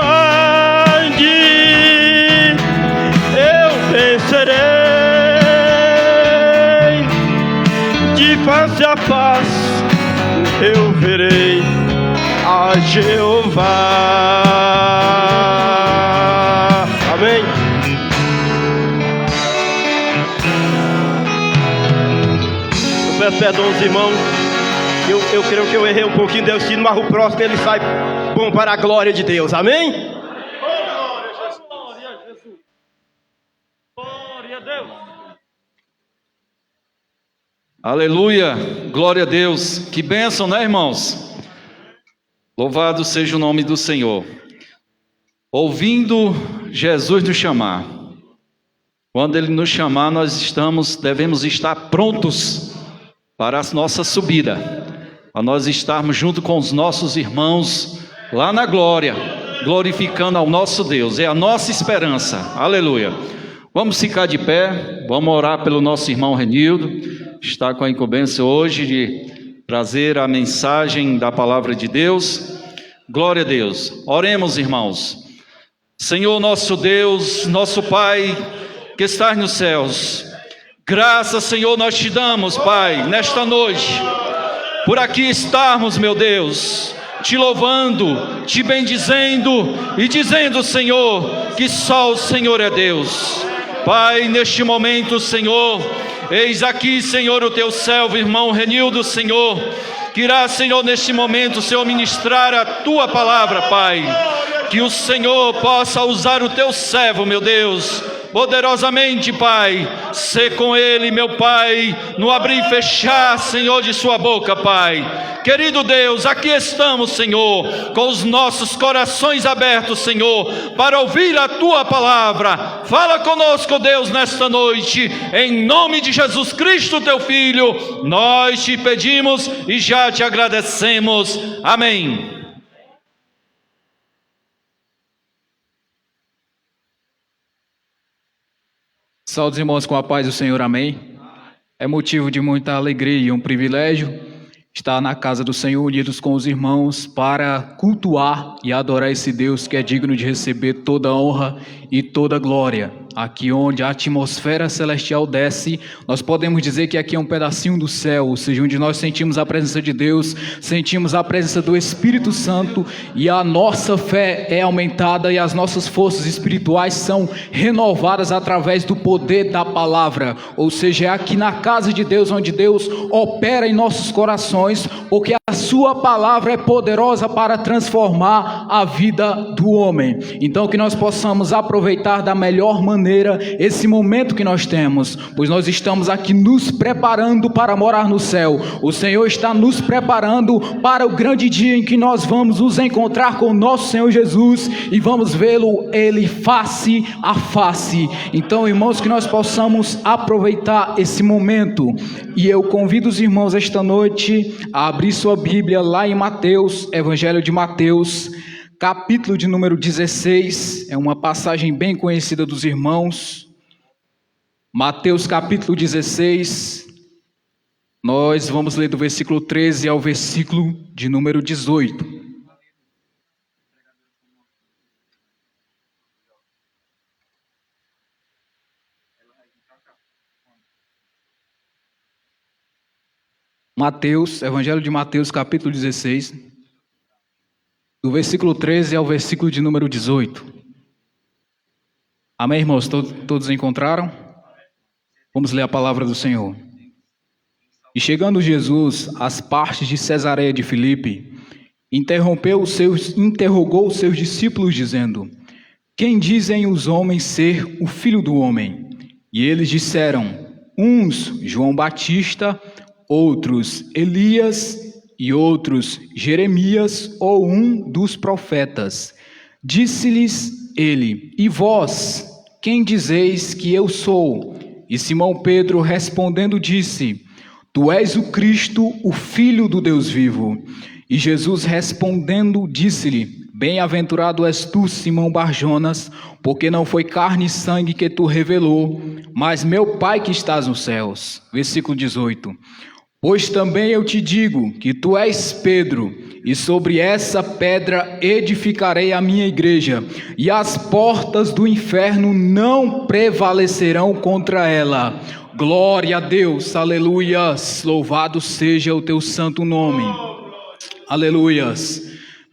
eu vencerei, de face a face eu verei a Jeová. Amém. Eu peço perdão aos irmãos, eu creio que eu errei um pouquinho, Deus ensina, mas o próximo ele sai bom para a glória de Deus. Amém? Aleluia, glória a Deus, que bênção, né, irmãos? Louvado seja o nome do Senhor. Ouvindo Jesus nos chamar, quando Ele nos chamar, nós devemos estar prontos para a nossa subida, para nós estarmos junto com os nossos irmãos lá na glória, glorificando ao nosso Deus, é a nossa esperança, aleluia. Vamos ficar de pé, vamos orar pelo nosso irmão Renildo, está com a incumbência hoje de trazer a mensagem da palavra de Deus. Glória a Deus. Oremos, irmãos. Senhor nosso Deus, nosso Pai, que estás nos céus, graças, Senhor, nós te damos, Pai, nesta noite, por aqui estarmos, meu Deus, te louvando, te bendizendo e dizendo, Senhor, que só o Senhor é Deus. Pai, neste momento, Senhor, eis aqui, Senhor, o teu servo, irmão Renildo, Senhor, que irá, Senhor, neste momento, Senhor, ministrar a tua palavra, Pai. Que o Senhor possa usar o teu servo, meu Deus, poderosamente, Pai. Ser com ele, meu Pai, no abrir e fechar, Senhor, de sua boca, Pai. Querido Deus, aqui estamos, Senhor, com os nossos corações abertos, Senhor, para ouvir a tua palavra. Fala conosco, Deus, nesta noite, em nome de Jesus Cristo, teu Filho, nós te pedimos e já te agradecemos. Amém. Saúde, irmãos, com a paz do Senhor, amém. É motivo de muita alegria e um privilégio estar na casa do Senhor, unidos com os irmãos, para cultuar e adorar esse Deus que é digno de receber toda honra e toda glória. Aqui onde a atmosfera celestial desce, nós podemos dizer que aqui é um pedacinho do céu, ou seja, onde nós sentimos a presença de Deus, sentimos a presença do Espírito Santo, e a nossa fé é aumentada e as nossas forças espirituais são renovadas através do poder da palavra. Ou seja, é aqui na casa de Deus onde Deus opera em nossos corações, porque a sua palavra é poderosa para transformar a vida do homem. Então que nós possamos aproveitar da melhor maneira esse momento que nós temos, pois nós estamos aqui nos preparando para morar no céu. O Senhor está nos preparando para o grande dia em que nós vamos nos encontrar com o nosso Senhor Jesus e vamos vê-lo ele face a face. Então, irmãos, que nós possamos aproveitar esse momento, e eu convido os irmãos esta noite a abrir sua Bíblia lá em Mateus, Evangelho de Mateus, capítulo de número 16, é uma passagem bem conhecida dos irmãos. Mateus capítulo 16, nós vamos ler do versículo 13 ao versículo de número 18. Mateus, Evangelho de Mateus capítulo 16, do versículo 13 ao versículo de número 18. Amém, irmãos? Todos encontraram? Vamos ler a palavra do Senhor. E chegando Jesus às partes de Cesareia de Filipe, interrogou os seus discípulos, dizendo: Quem dizem os homens ser o Filho do Homem? E eles disseram: uns João Batista, outros Elias e outros Jeremias ou um dos profetas. Disse-lhes ele: E vós, quem dizeis que eu sou? E Simão Pedro respondendo disse: Tu és o Cristo, o Filho do Deus vivo. E Jesus respondendo disse-lhe: Bem-aventurado és tu, Simão Barjonas, porque não foi carne e sangue que tu revelou, mas meu Pai que estás nos céus. Versículo 18. Pois também eu te digo que tu és Pedro, e sobre essa pedra edificarei a minha igreja, e as portas do inferno não prevalecerão contra ela. Glória a Deus, aleluias, louvado seja o teu santo nome, aleluias.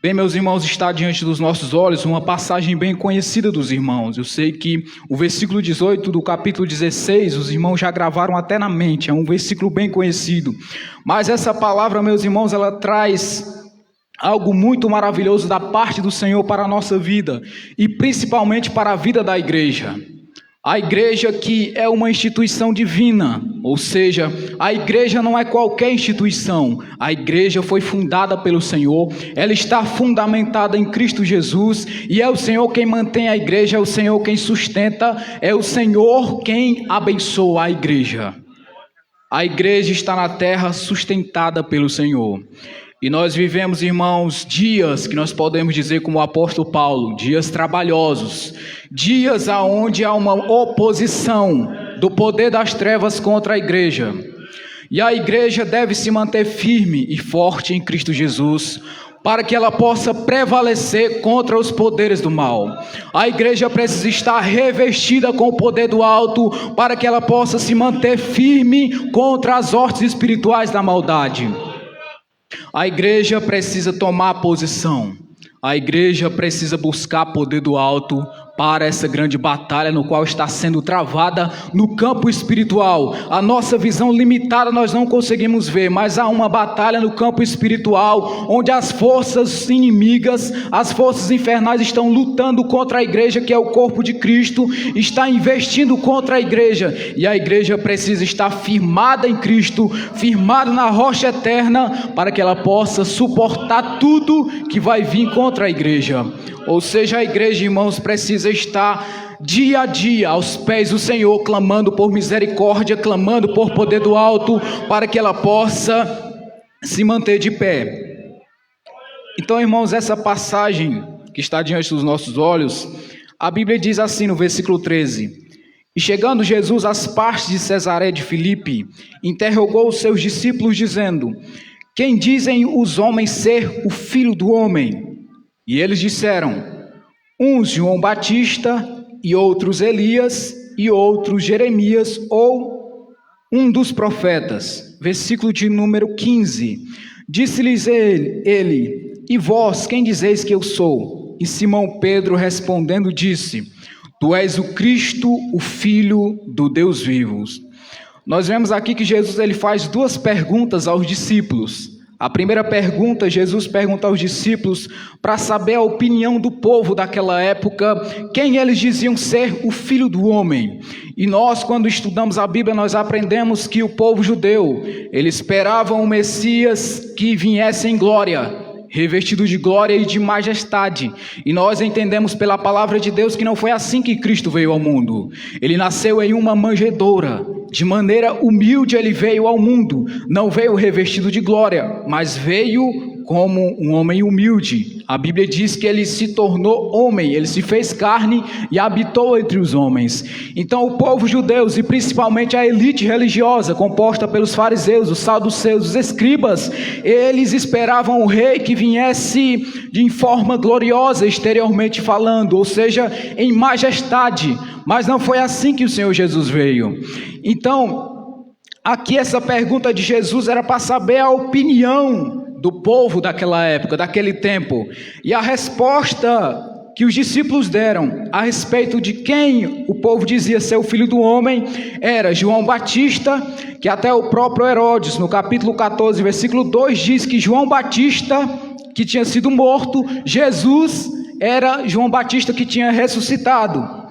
Bem, meus irmãos, está diante dos nossos olhos uma passagem bem conhecida dos irmãos. Eu sei que o versículo 18 do capítulo 16, os irmãos já gravaram até na mente, é um versículo bem conhecido. Mas essa palavra, meus irmãos, ela traz algo muito maravilhoso da parte do Senhor para a nossa vida, e principalmente para a vida da igreja. A igreja que é uma instituição divina, ou seja, a igreja não é qualquer instituição. A igreja foi fundada pelo Senhor, ela está fundamentada em Cristo Jesus, e é o Senhor quem mantém a igreja, é o Senhor quem sustenta, é o Senhor quem abençoa a igreja. A igreja está na terra sustentada pelo Senhor. E nós vivemos, irmãos, dias que nós podemos dizer como o apóstolo Paulo, dias trabalhosos, dias onde há uma oposição do poder das trevas contra a igreja. E a igreja deve se manter firme e forte em Cristo Jesus, para que ela possa prevalecer contra os poderes do mal. A igreja precisa estar revestida com o poder do alto, para que ela possa se manter firme contra as hostes espirituais da maldade. A igreja precisa tomar posição, a igreja precisa buscar poder do alto para essa grande batalha no qual está sendo travada no campo espiritual. A nossa visão limitada nós não conseguimos ver, mas há uma batalha no campo espiritual, onde as forças inimigas, as forças infernais estão lutando contra a igreja, que é o corpo de Cristo, está investindo contra a igreja, e a igreja precisa estar firmada em Cristo, firmada na rocha eterna, para que ela possa suportar tudo que vai vir contra a igreja. Ou seja, a igreja, irmãos, precisa estar dia a dia aos pés do Senhor, clamando por misericórdia, clamando por poder do alto, para que ela possa se manter de pé. Então, irmãos, essa passagem que está diante dos nossos olhos, a Bíblia diz assim no versículo 13: E chegando Jesus às partes de Cesareia de Filipe, interrogou os seus discípulos, dizendo: Quem dizem os homens ser o Filho do Homem? E eles disseram: uns João Batista, e outros Elias, e outros Jeremias, ou um dos profetas. Versículo de número 15. Disse-lhes ele: E vós, quem dizeis que eu sou? E Simão Pedro respondendo disse: Tu és o Cristo, o Filho do Deus vivo. Nós vemos aqui que Jesus ele faz duas perguntas aos discípulos. A primeira pergunta, Jesus pergunta aos discípulos para saber a opinião do povo daquela época, quem eles diziam ser o Filho do Homem. E nós, quando estudamos a Bíblia, nós aprendemos que o povo judeu, eles esperavam o Messias que viesse em glória, revestido de glória e de majestade. E nós entendemos pela palavra de Deus que não foi assim que Cristo veio ao mundo. Ele nasceu em uma manjedoura, de maneira humilde ele veio ao mundo. Não veio revestido de glória, mas veio como um homem humilde. A Bíblia diz que ele se tornou homem, ele se fez carne e habitou entre os homens. Então o povo judeu, e principalmente a elite religiosa, composta pelos fariseus, os saduceus, os escribas, eles esperavam o rei que viesse de forma gloriosa, exteriormente falando, ou seja, em majestade. Mas não foi assim que o Senhor Jesus veio. Então, aqui essa pergunta de Jesus era para saber a opinião do povo daquela época, daquele tempo. E a resposta que os discípulos deram a respeito de quem o povo dizia ser o Filho do Homem era João Batista, que até o próprio Herodes, no capítulo 14, versículo 2, diz que João Batista, que tinha sido morto, Jesus era João Batista que tinha ressuscitado.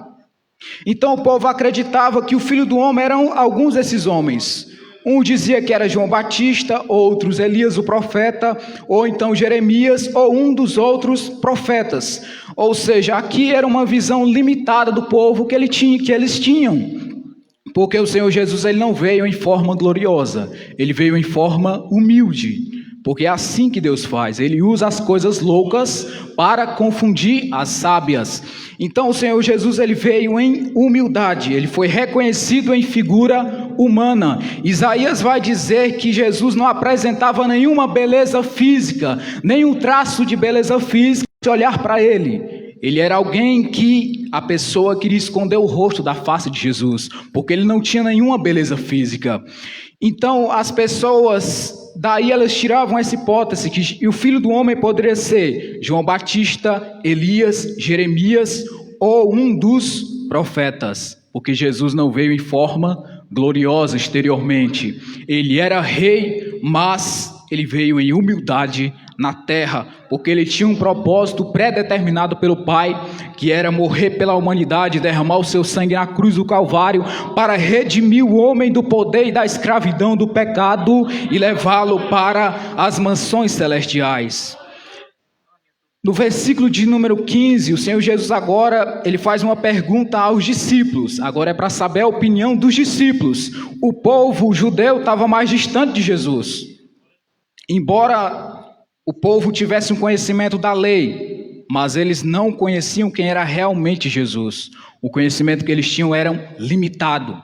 Então o povo acreditava que o Filho do Homem eram alguns desses homens. Um dizia que era João Batista, outros Elias o profeta, ou então Jeremias, ou um dos outros profetas. Ou seja, aqui era uma visão limitada do povo que eles tinham. Porque o Senhor Jesus ele não veio em forma gloriosa, ele veio em forma humilde. Porque é assim que Deus faz, ele usa as coisas loucas para confundir as sábias. Então o Senhor Jesus ele veio em humildade, ele foi reconhecido em figura humana. Isaías vai dizer que Jesus não apresentava nenhuma beleza física, nenhum traço de beleza física de olhar para ele. Ele era alguém que a pessoa queria esconder o rosto da face de Jesus, porque ele não tinha nenhuma beleza física. Então as pessoas, daí elas tiravam essa hipótese que o Filho do Homem poderia ser João Batista, Elias, Jeremias ou um dos profetas, porque Jesus não veio em forma gloriosa exteriormente. Ele era rei, mas ele veio em humildade na terra, porque ele tinha um propósito pré-determinado pelo Pai, que era morrer pela humanidade, derramar o seu sangue na cruz do Calvário, para redimir o homem do poder e da escravidão do pecado e levá-lo para as mansões celestiais. No versículo de número 15, o Senhor Jesus agora, ele faz uma pergunta aos discípulos, agora é para saber a opinião dos discípulos. O povo judeu estava mais distante de Jesus, embora o povo tivesse um conhecimento da lei, mas eles não conheciam quem era realmente Jesus. O conhecimento que eles tinham era limitado.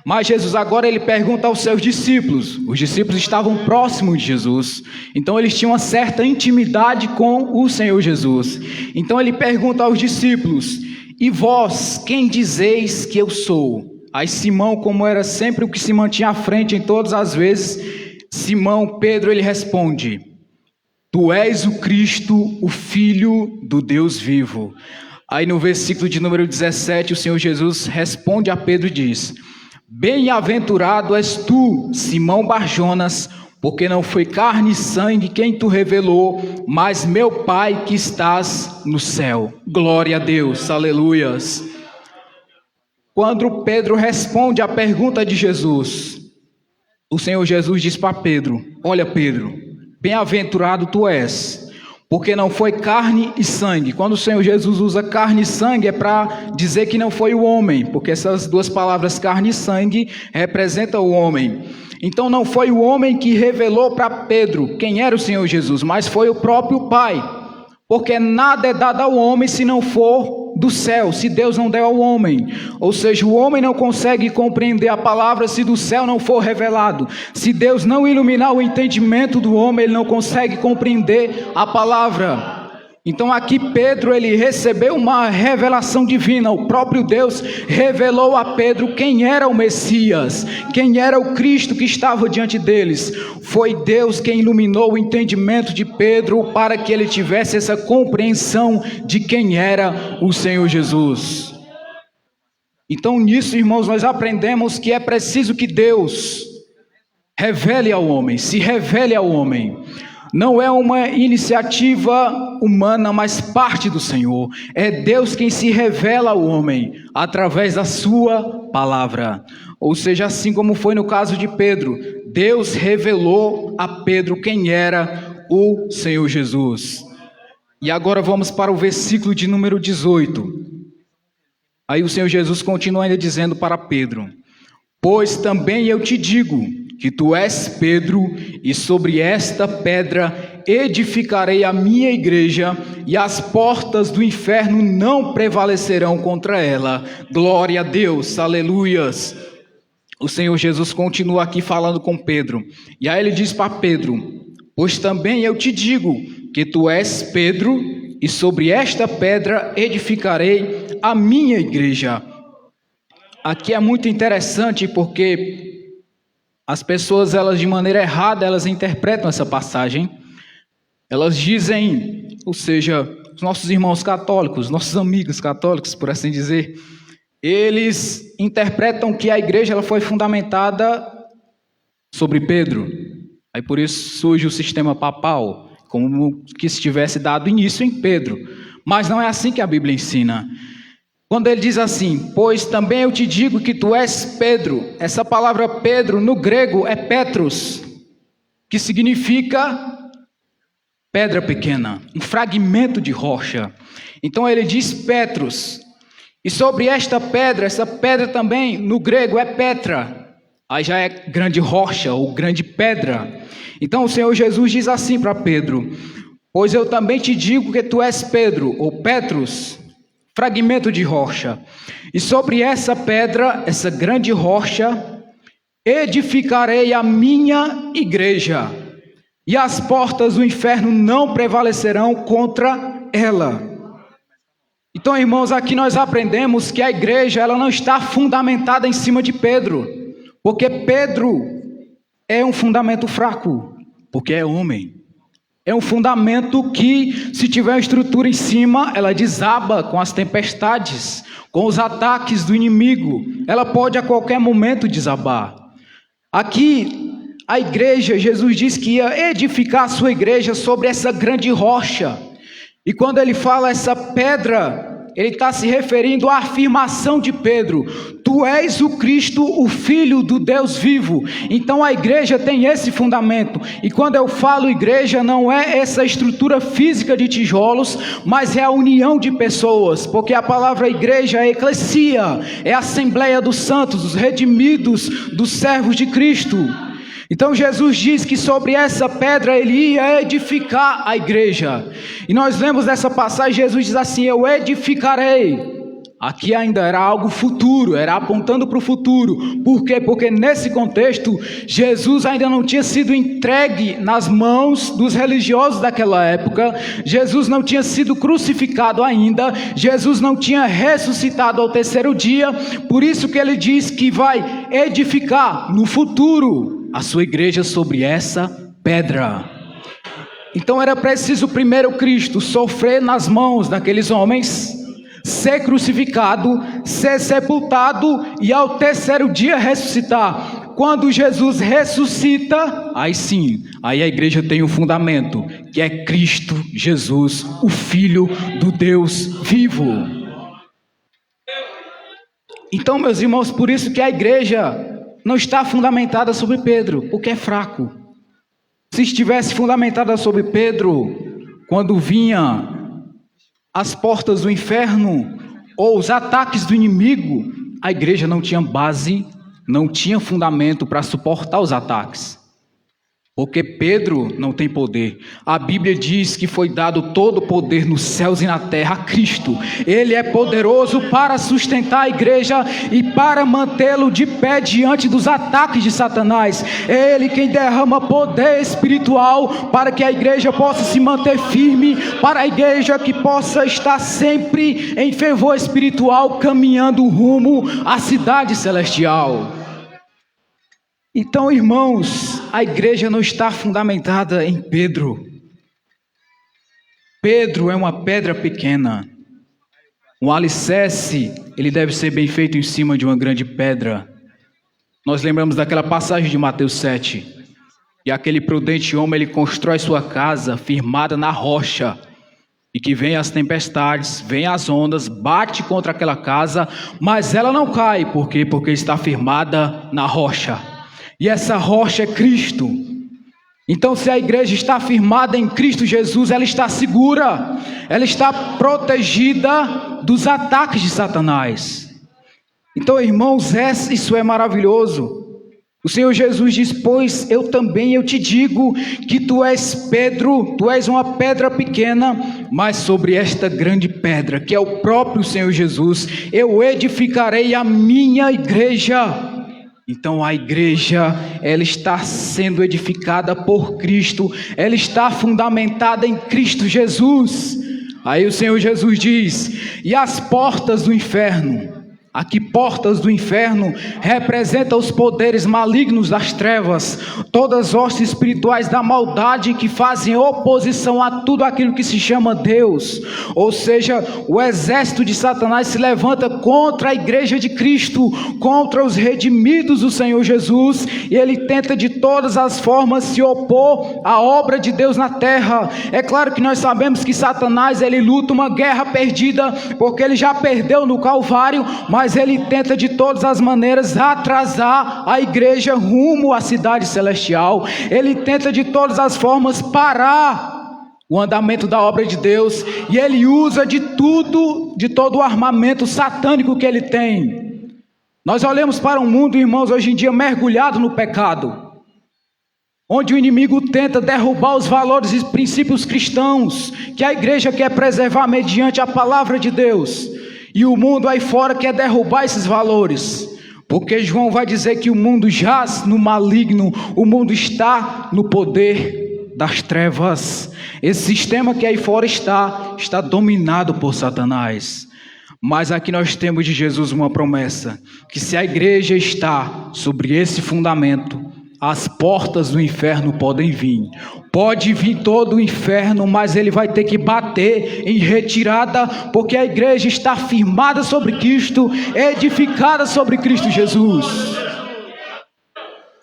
Mas Jesus agora ele pergunta aos seus discípulos. Os discípulos estavam próximos de Jesus, então eles tinham uma certa intimidade com o Senhor Jesus. Então ele pergunta aos discípulos: e vós, quem dizeis que eu sou? Aí Simão, como era sempre o que se mantinha à frente em todas as vezes, Simão Pedro, ele responde: tu és o Cristo, o Filho do Deus vivo. Aí no versículo de número 17, o Senhor Jesus responde a Pedro e diz: bem-aventurado és tu, Simão Barjonas, porque não foi carne e sangue quem tu revelou, mas meu Pai que estás no céu. Glória a Deus, aleluias. Quando Pedro responde à pergunta de Jesus, o Senhor Jesus diz para Pedro: olha Pedro, bem-aventurado tu és, porque não foi carne e sangue. Quando o Senhor Jesus usa carne e sangue é para dizer que não foi o homem, porque essas duas palavras carne e sangue representam o homem. Então não foi o homem que revelou para Pedro quem era o Senhor Jesus, mas foi o próprio Pai, porque nada é dado ao homem se não for do céu, se Deus não der ao homem. Ou seja, o homem não consegue compreender a palavra se do céu não for revelado. Se Deus não iluminar o entendimento do homem, ele não consegue compreender a palavra. Então aqui Pedro, ele recebeu uma revelação divina. O próprio Deus revelou a Pedro quem era o Messias, quem era o Cristo que estava diante deles. Foi Deus quem iluminou o entendimento de Pedro para que ele tivesse essa compreensão de quem era o Senhor Jesus. Então nisso, irmãos, nós aprendemos que é preciso que Deus revele ao homem, se revele ao homem. Não é uma iniciativa humana, mas parte do Senhor. É Deus quem se revela ao homem através da sua palavra. Ou seja, assim como foi no caso de Pedro, Deus revelou a Pedro quem era o Senhor Jesus. E agora vamos para o versículo de número 18. Aí o Senhor Jesus continua ainda dizendo para Pedro: pois também eu te digo que tu és Pedro, e sobre esta pedra edificarei a minha igreja, e as portas do inferno não prevalecerão contra ela. Glória a Deus, aleluias. O Senhor Jesus continua aqui falando com Pedro, e aí ele diz para Pedro: pois também eu te digo que tu és Pedro, e sobre esta pedra edificarei a minha igreja. Aqui é muito interessante porque as pessoas, elas de maneira errada, elas interpretam essa passagem. Elas dizem, ou seja, os nossos irmãos católicos, nossos amigos católicos, por assim dizer, eles interpretam que a igreja ela foi fundamentada sobre Pedro. Aí por isso surge o sistema papal, como que se tivesse dado início em Pedro. Mas não é assim que a Bíblia ensina. Quando ele diz assim, pois também eu te digo que tu és Pedro. Essa palavra Pedro no grego é Petros, que significa pedra pequena, um fragmento de rocha. Então ele diz Petros. E sobre esta pedra, essa pedra também no grego é Petra. Aí já é grande rocha ou grande pedra. Então o Senhor Jesus diz assim para Pedro, pois eu também te digo que tu és Pedro, ou Petros, fragmento de rocha. E sobre essa pedra, essa grande rocha, edificarei a minha igreja. E as portas do inferno não prevalecerão contra ela. Então, irmãos, aqui nós aprendemos que a igreja ela não está fundamentada em cima de Pedro. Porque Pedro é um fundamento fraco, porque é homem. É um fundamento que, se tiver uma estrutura em cima, ela desaba com as tempestades, com os ataques do inimigo. Ela pode a qualquer momento desabar. Aqui, a igreja, Jesus disse que ia edificar a sua igreja sobre essa grande rocha. E quando ele fala essa pedra, ele está se referindo à afirmação de Pedro. Tu és o Cristo, o Filho do Deus vivo. Então a igreja tem esse fundamento. E quando eu falo igreja, não é essa estrutura física de tijolos, mas é a união de pessoas. Porque a palavra igreja é eclesia, é a assembleia dos santos, dos redimidos, dos servos de Cristo. Então Jesus diz que sobre essa pedra ele ia edificar a igreja. E nós lemos nessa passagem, Jesus diz assim, eu edificarei. Aqui ainda era algo futuro, era apontando para o futuro. Por quê? Porque nesse contexto, Jesus ainda não tinha sido entregue nas mãos dos religiosos daquela época. Jesus não tinha sido crucificado ainda. Jesus não tinha ressuscitado ao terceiro dia. Por isso que ele diz que vai edificar no futuro a sua igreja sobre essa pedra. Então era preciso primeiro Cristo sofrer nas mãos daqueles homens, ser crucificado, ser sepultado e ao terceiro dia ressuscitar. Quando Jesus ressuscita, aí sim, aí a igreja tem um fundamento, que é Cristo Jesus, o Filho do Deus vivo. Então, meus irmãos, por isso que a igreja não está fundamentada sobre Pedro, porque é fraco. Se estivesse fundamentada sobre Pedro, quando vinha as portas do inferno ou os ataques do inimigo, a igreja não tinha base, não tinha fundamento para suportar os ataques. Porque Pedro não tem poder. A Bíblia diz que foi dado todo o poder nos céus e na terra a Cristo. Ele é poderoso para sustentar a igreja e para mantê-lo de pé diante dos ataques de Satanás. É Ele quem derrama poder espiritual para que a igreja possa se manter firme, para a igreja que possa estar sempre em fervor espiritual, caminhando rumo à cidade celestial. Então, irmãos, a igreja não está fundamentada em Pedro. Pedro é uma pedra pequena. Um alicerce, ele deve ser bem feito em cima de uma grande pedra. Nós lembramos daquela passagem de Mateus 7. E aquele prudente homem, ele constrói sua casa firmada na rocha. E que vem as tempestades, vem as ondas, bate contra aquela casa, mas ela não cai. Por quê? Porque está firmada na rocha. E essa rocha é Cristo. Então, se a igreja está firmada em Cristo Jesus, ela está segura, ela está protegida dos ataques de Satanás. Então, irmãos, isso é maravilhoso. O Senhor Jesus diz, pois eu te digo que tu és Pedro, tu és uma pedra pequena, mas sobre esta grande pedra, que é o próprio Senhor Jesus, eu edificarei a minha igreja. Então a igreja, ela está sendo edificada por Cristo, ela está fundamentada em Cristo Jesus. Aí o Senhor Jesus diz, e as portas do inferno, Aqui, portas do inferno representa os poderes malignos das trevas, todas as hostes espirituais da maldade que fazem oposição a tudo aquilo que se chama Deus. Ou seja, o exército de Satanás se levanta contra a igreja de Cristo, contra os redimidos do Senhor Jesus, e ele tenta de todas as formas se opor à obra de Deus na terra. É claro que nós sabemos que Satanás, ele luta uma guerra perdida, porque ele já perdeu no Calvário, mas ele tenta de todas as maneiras atrasar a igreja rumo à cidade celestial. Ele tenta de todas as formas parar o andamento da obra de Deus, e ele usa de todo o armamento satânico que ele tem. Nós olhamos para um mundo, irmãos, hoje em dia mergulhado no pecado, onde o inimigo tenta derrubar os valores e princípios cristãos que a igreja quer preservar mediante a palavra de Deus. E o mundo aí fora quer derrubar esses valores, porque João vai dizer que o mundo jaz no maligno, o mundo está no poder das trevas. Esse sistema que aí fora está dominado por Satanás. Mas aqui nós temos de Jesus uma promessa, que se a igreja está sobre esse fundamento, as portas do inferno podem vir. Pode vir todo o inferno, mas ele vai ter que bater em retirada, porque a igreja está firmada sobre Cristo, edificada sobre Cristo Jesus.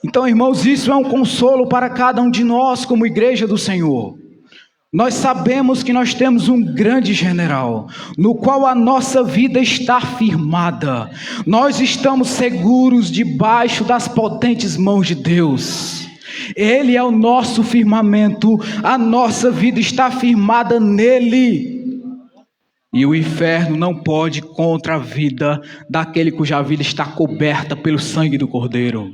Então, irmãos, isso é um consolo para cada um de nós como igreja do Senhor. Nós sabemos que nós temos um grande general, no qual a nossa vida está firmada. Nós estamos seguros debaixo das potentes mãos de Deus. Ele é o nosso firmamento, a nossa vida está firmada nele. E o inferno não pode contra a vida daquele cuja vida está coberta pelo sangue do Cordeiro.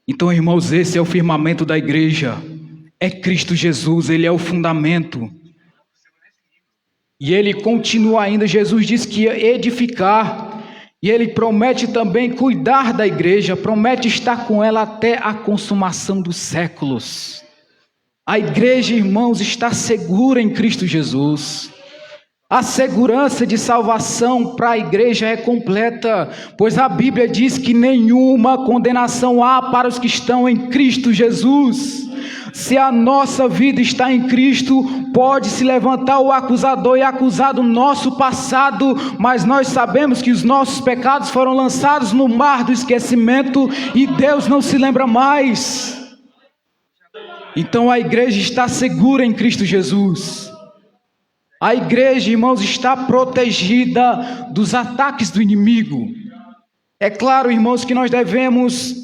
Então, irmãos, esse é o firmamento da igreja. É Cristo Jesus, ele é o fundamento. E ele continua ainda, Jesus disse que ia edificar. E ele promete também cuidar da igreja, promete estar com ela até a consumação dos séculos. A igreja, irmãos, está segura em Cristo Jesus. A segurança de salvação para a igreja é completa, pois a Bíblia diz que nenhuma condenação há para os que estão em Cristo Jesus. Se a nossa vida está em Cristo, pode se levantar o acusador e acusar do nosso passado, mas nós sabemos que os nossos pecados foram lançados no mar do esquecimento e Deus não se lembra mais. Então a igreja está segura em Cristo Jesus. A igreja, irmãos, está protegida dos ataques do inimigo. É claro, irmãos, que nós devemos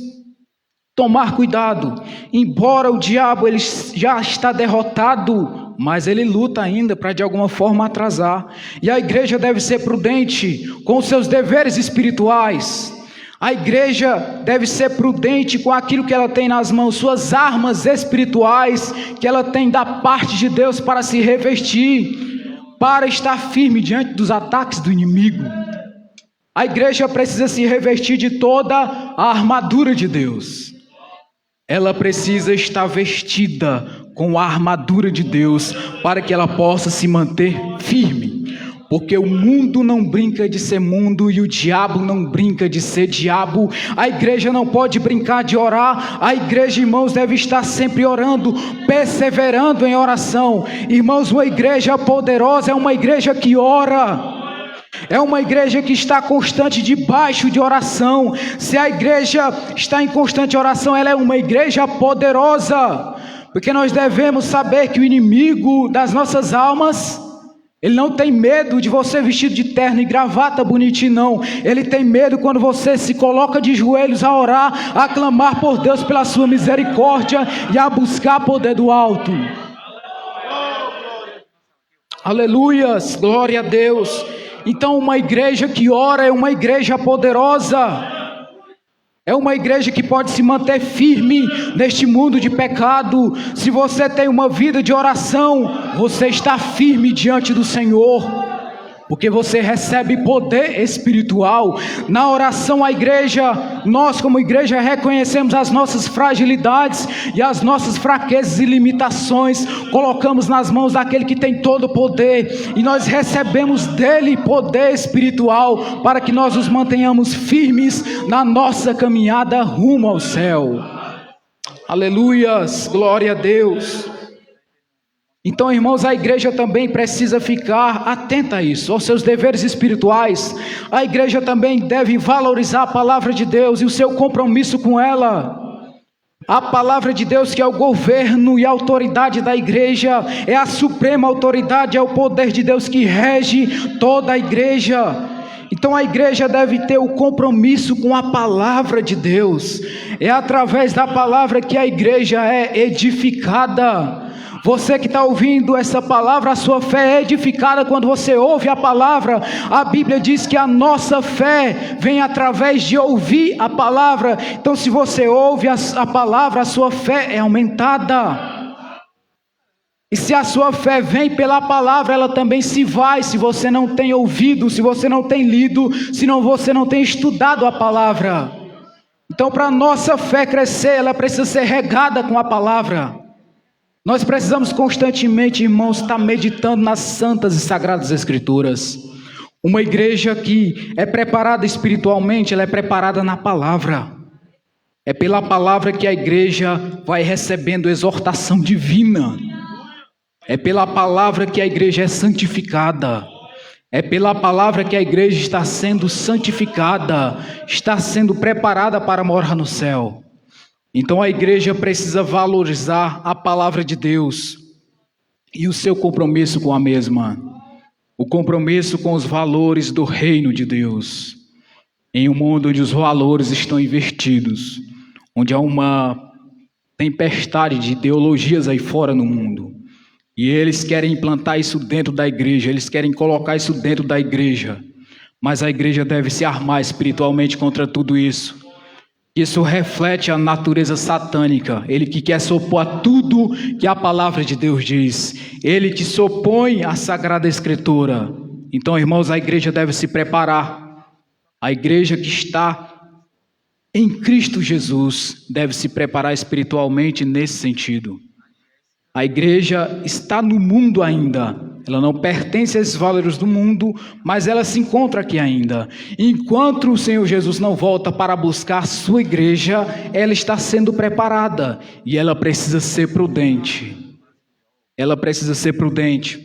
tomar cuidado. Embora o diabo ele já está derrotado, mas ele luta ainda para de alguma forma atrasar. E a igreja deve ser prudente com os seus deveres espirituais. A igreja deve ser prudente com aquilo que ela tem nas mãos, suas armas espirituais que ela tem da parte de Deus para se revestir, para estar firme diante dos ataques do inimigo. A igreja precisa se revestir de toda a armadura de Deus. Ela precisa estar vestida com a armadura de Deus para que ela possa se manter firme. Porque o mundo não brinca de ser mundo e o diabo não brinca de ser diabo. A igreja não pode brincar de orar. A igreja, irmãos, deve estar sempre orando, perseverando em oração. Irmãos, uma igreja poderosa é uma igreja que ora. É uma igreja que está constante debaixo de oração. Se a igreja está em constante oração, ela é uma igreja poderosa. Porque nós devemos saber que o inimigo das nossas almas, ele não tem medo de você vestido de terno e gravata bonitinho, não. Ele tem medo quando você se coloca de joelhos a orar, a clamar por Deus pela sua misericórdia e a buscar poder do alto. Aleluias, glória a Deus. Então uma igreja que ora é uma igreja poderosa. É uma igreja que pode se manter firme neste mundo de pecado. Se você tem uma vida de oração, você está firme diante do Senhor. porque você recebe poder espiritual. Na oração à igreja, nós como igreja reconhecemos as nossas fragilidades e as nossas fraquezas e limitações, colocamos nas mãos daquele que tem todo o poder, e nós recebemos dele poder espiritual, para que nós nos mantenhamos firmes na nossa caminhada rumo ao céu. Aleluias, glória a Deus. Então, irmãos, a igreja também precisa ficar atenta a isso, aos seus deveres espirituais. A igreja também deve valorizar a palavra de Deus e o seu compromisso com ela. A palavra de Deus, que é o governo e a autoridade da igreja, é a suprema autoridade, é o poder de Deus que rege toda a igreja. Então a igreja deve ter o compromisso com a palavra de Deus. É através da palavra que a igreja é edificada. Você que está ouvindo essa palavra, a sua fé é edificada quando você ouve a palavra. A Bíblia diz que a nossa fé vem através de ouvir a palavra. Então, se você ouve a palavra, a sua fé é aumentada. E se a sua fé vem pela palavra, ela também se vai, se você não tem ouvido, se você não tem lido, se você não tem estudado a palavra. Então, para a nossa fé crescer, ela precisa ser regada com a palavra. Nós precisamos constantemente, irmãos, estar meditando nas santas e sagradas escrituras. Uma igreja que é preparada espiritualmente, ela é preparada na palavra. É pela palavra que a igreja vai recebendo exortação divina. É pela palavra que a igreja é santificada. É pela palavra que a igreja está sendo santificada, está sendo preparada para morar no céu. Então a igreja precisa valorizar a palavra de Deus e o seu compromisso com a mesma. O compromisso com os valores do reino de Deus. Em um mundo onde os valores estão invertidos, onde há uma tempestade de ideologias aí fora no mundo. E eles querem implantar isso dentro da igreja, eles querem colocar isso dentro da igreja. Mas a igreja deve se armar espiritualmente contra tudo isso. Isso reflete a natureza satânica, ele que quer se opor a tudo que a palavra de Deus diz, ele que se opõe à Sagrada Escritura. Então, irmãos, a igreja deve se preparar. A igreja que está em Cristo Jesus deve se preparar espiritualmente nesse sentido. A igreja está no mundo ainda, ela não pertence a esses valores do mundo, mas ela se encontra aqui ainda. Enquanto o Senhor Jesus não volta para buscar a sua igreja, ela está sendo preparada e ela precisa ser prudente. Ela precisa ser prudente.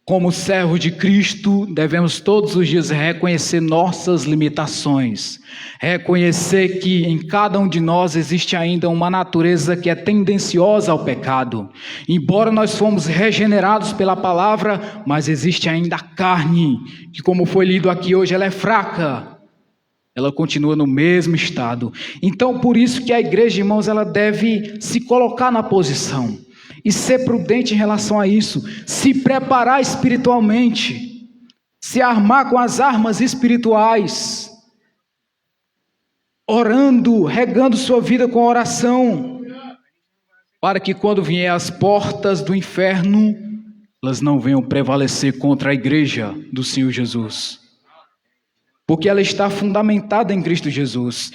Como servo de Cristo, devemos todos os dias reconhecer nossas limitações, reconhecer que em cada um de nós existe ainda uma natureza que é tendenciosa ao pecado. Embora nós fomos regenerados pela palavra, mas existe ainda a carne, que como foi lido aqui hoje, ela é fraca. Ela continua no mesmo estado. Então, por isso que a igreja, irmãos, ela deve se colocar na posição. E ser prudente em relação a isso, se preparar espiritualmente, se armar com as armas espirituais, orando, regando sua vida com oração, para que quando vier as portas do inferno, elas não venham prevalecer contra a igreja do Senhor Jesus, porque ela está fundamentada em Cristo Jesus.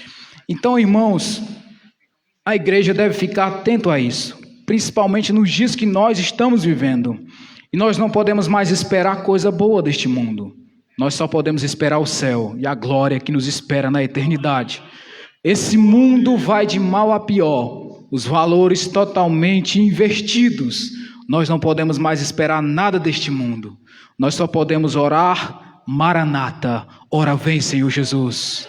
Então, irmãos, a igreja deve ficar atento a isso, principalmente nos dias que nós estamos vivendo. E nós não podemos mais esperar coisa boa deste mundo. Nós só podemos esperar o céu e a glória que nos espera na eternidade. Esse mundo vai de mal a pior, os valores totalmente invertidos. Nós não podemos mais esperar nada deste mundo. Nós só podemos orar, Maranata, ora vem, Senhor Jesus.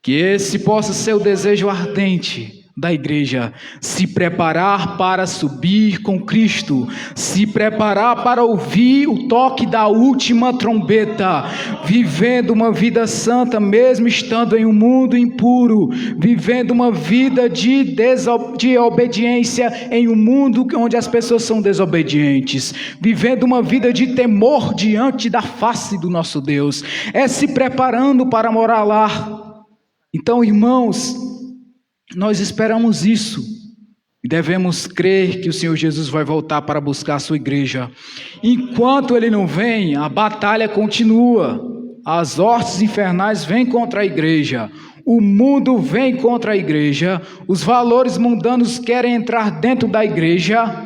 Que esse possa ser o desejo ardente da igreja, se preparar para subir com Cristo, se preparar para ouvir o toque da última trombeta, vivendo uma vida santa, mesmo estando em um mundo impuro, vivendo uma vida de obediência em um mundo onde as pessoas são desobedientes, vivendo uma vida de temor diante da face do nosso Deus, é se preparando para morar lá. Então, irmãos, nós esperamos isso. E devemos crer que o Senhor Jesus vai voltar para buscar a sua igreja. Enquanto ele não vem, a batalha continua. As hostes infernais vêm contra a igreja. O mundo vem contra a igreja. Os valores mundanos querem entrar dentro da igreja.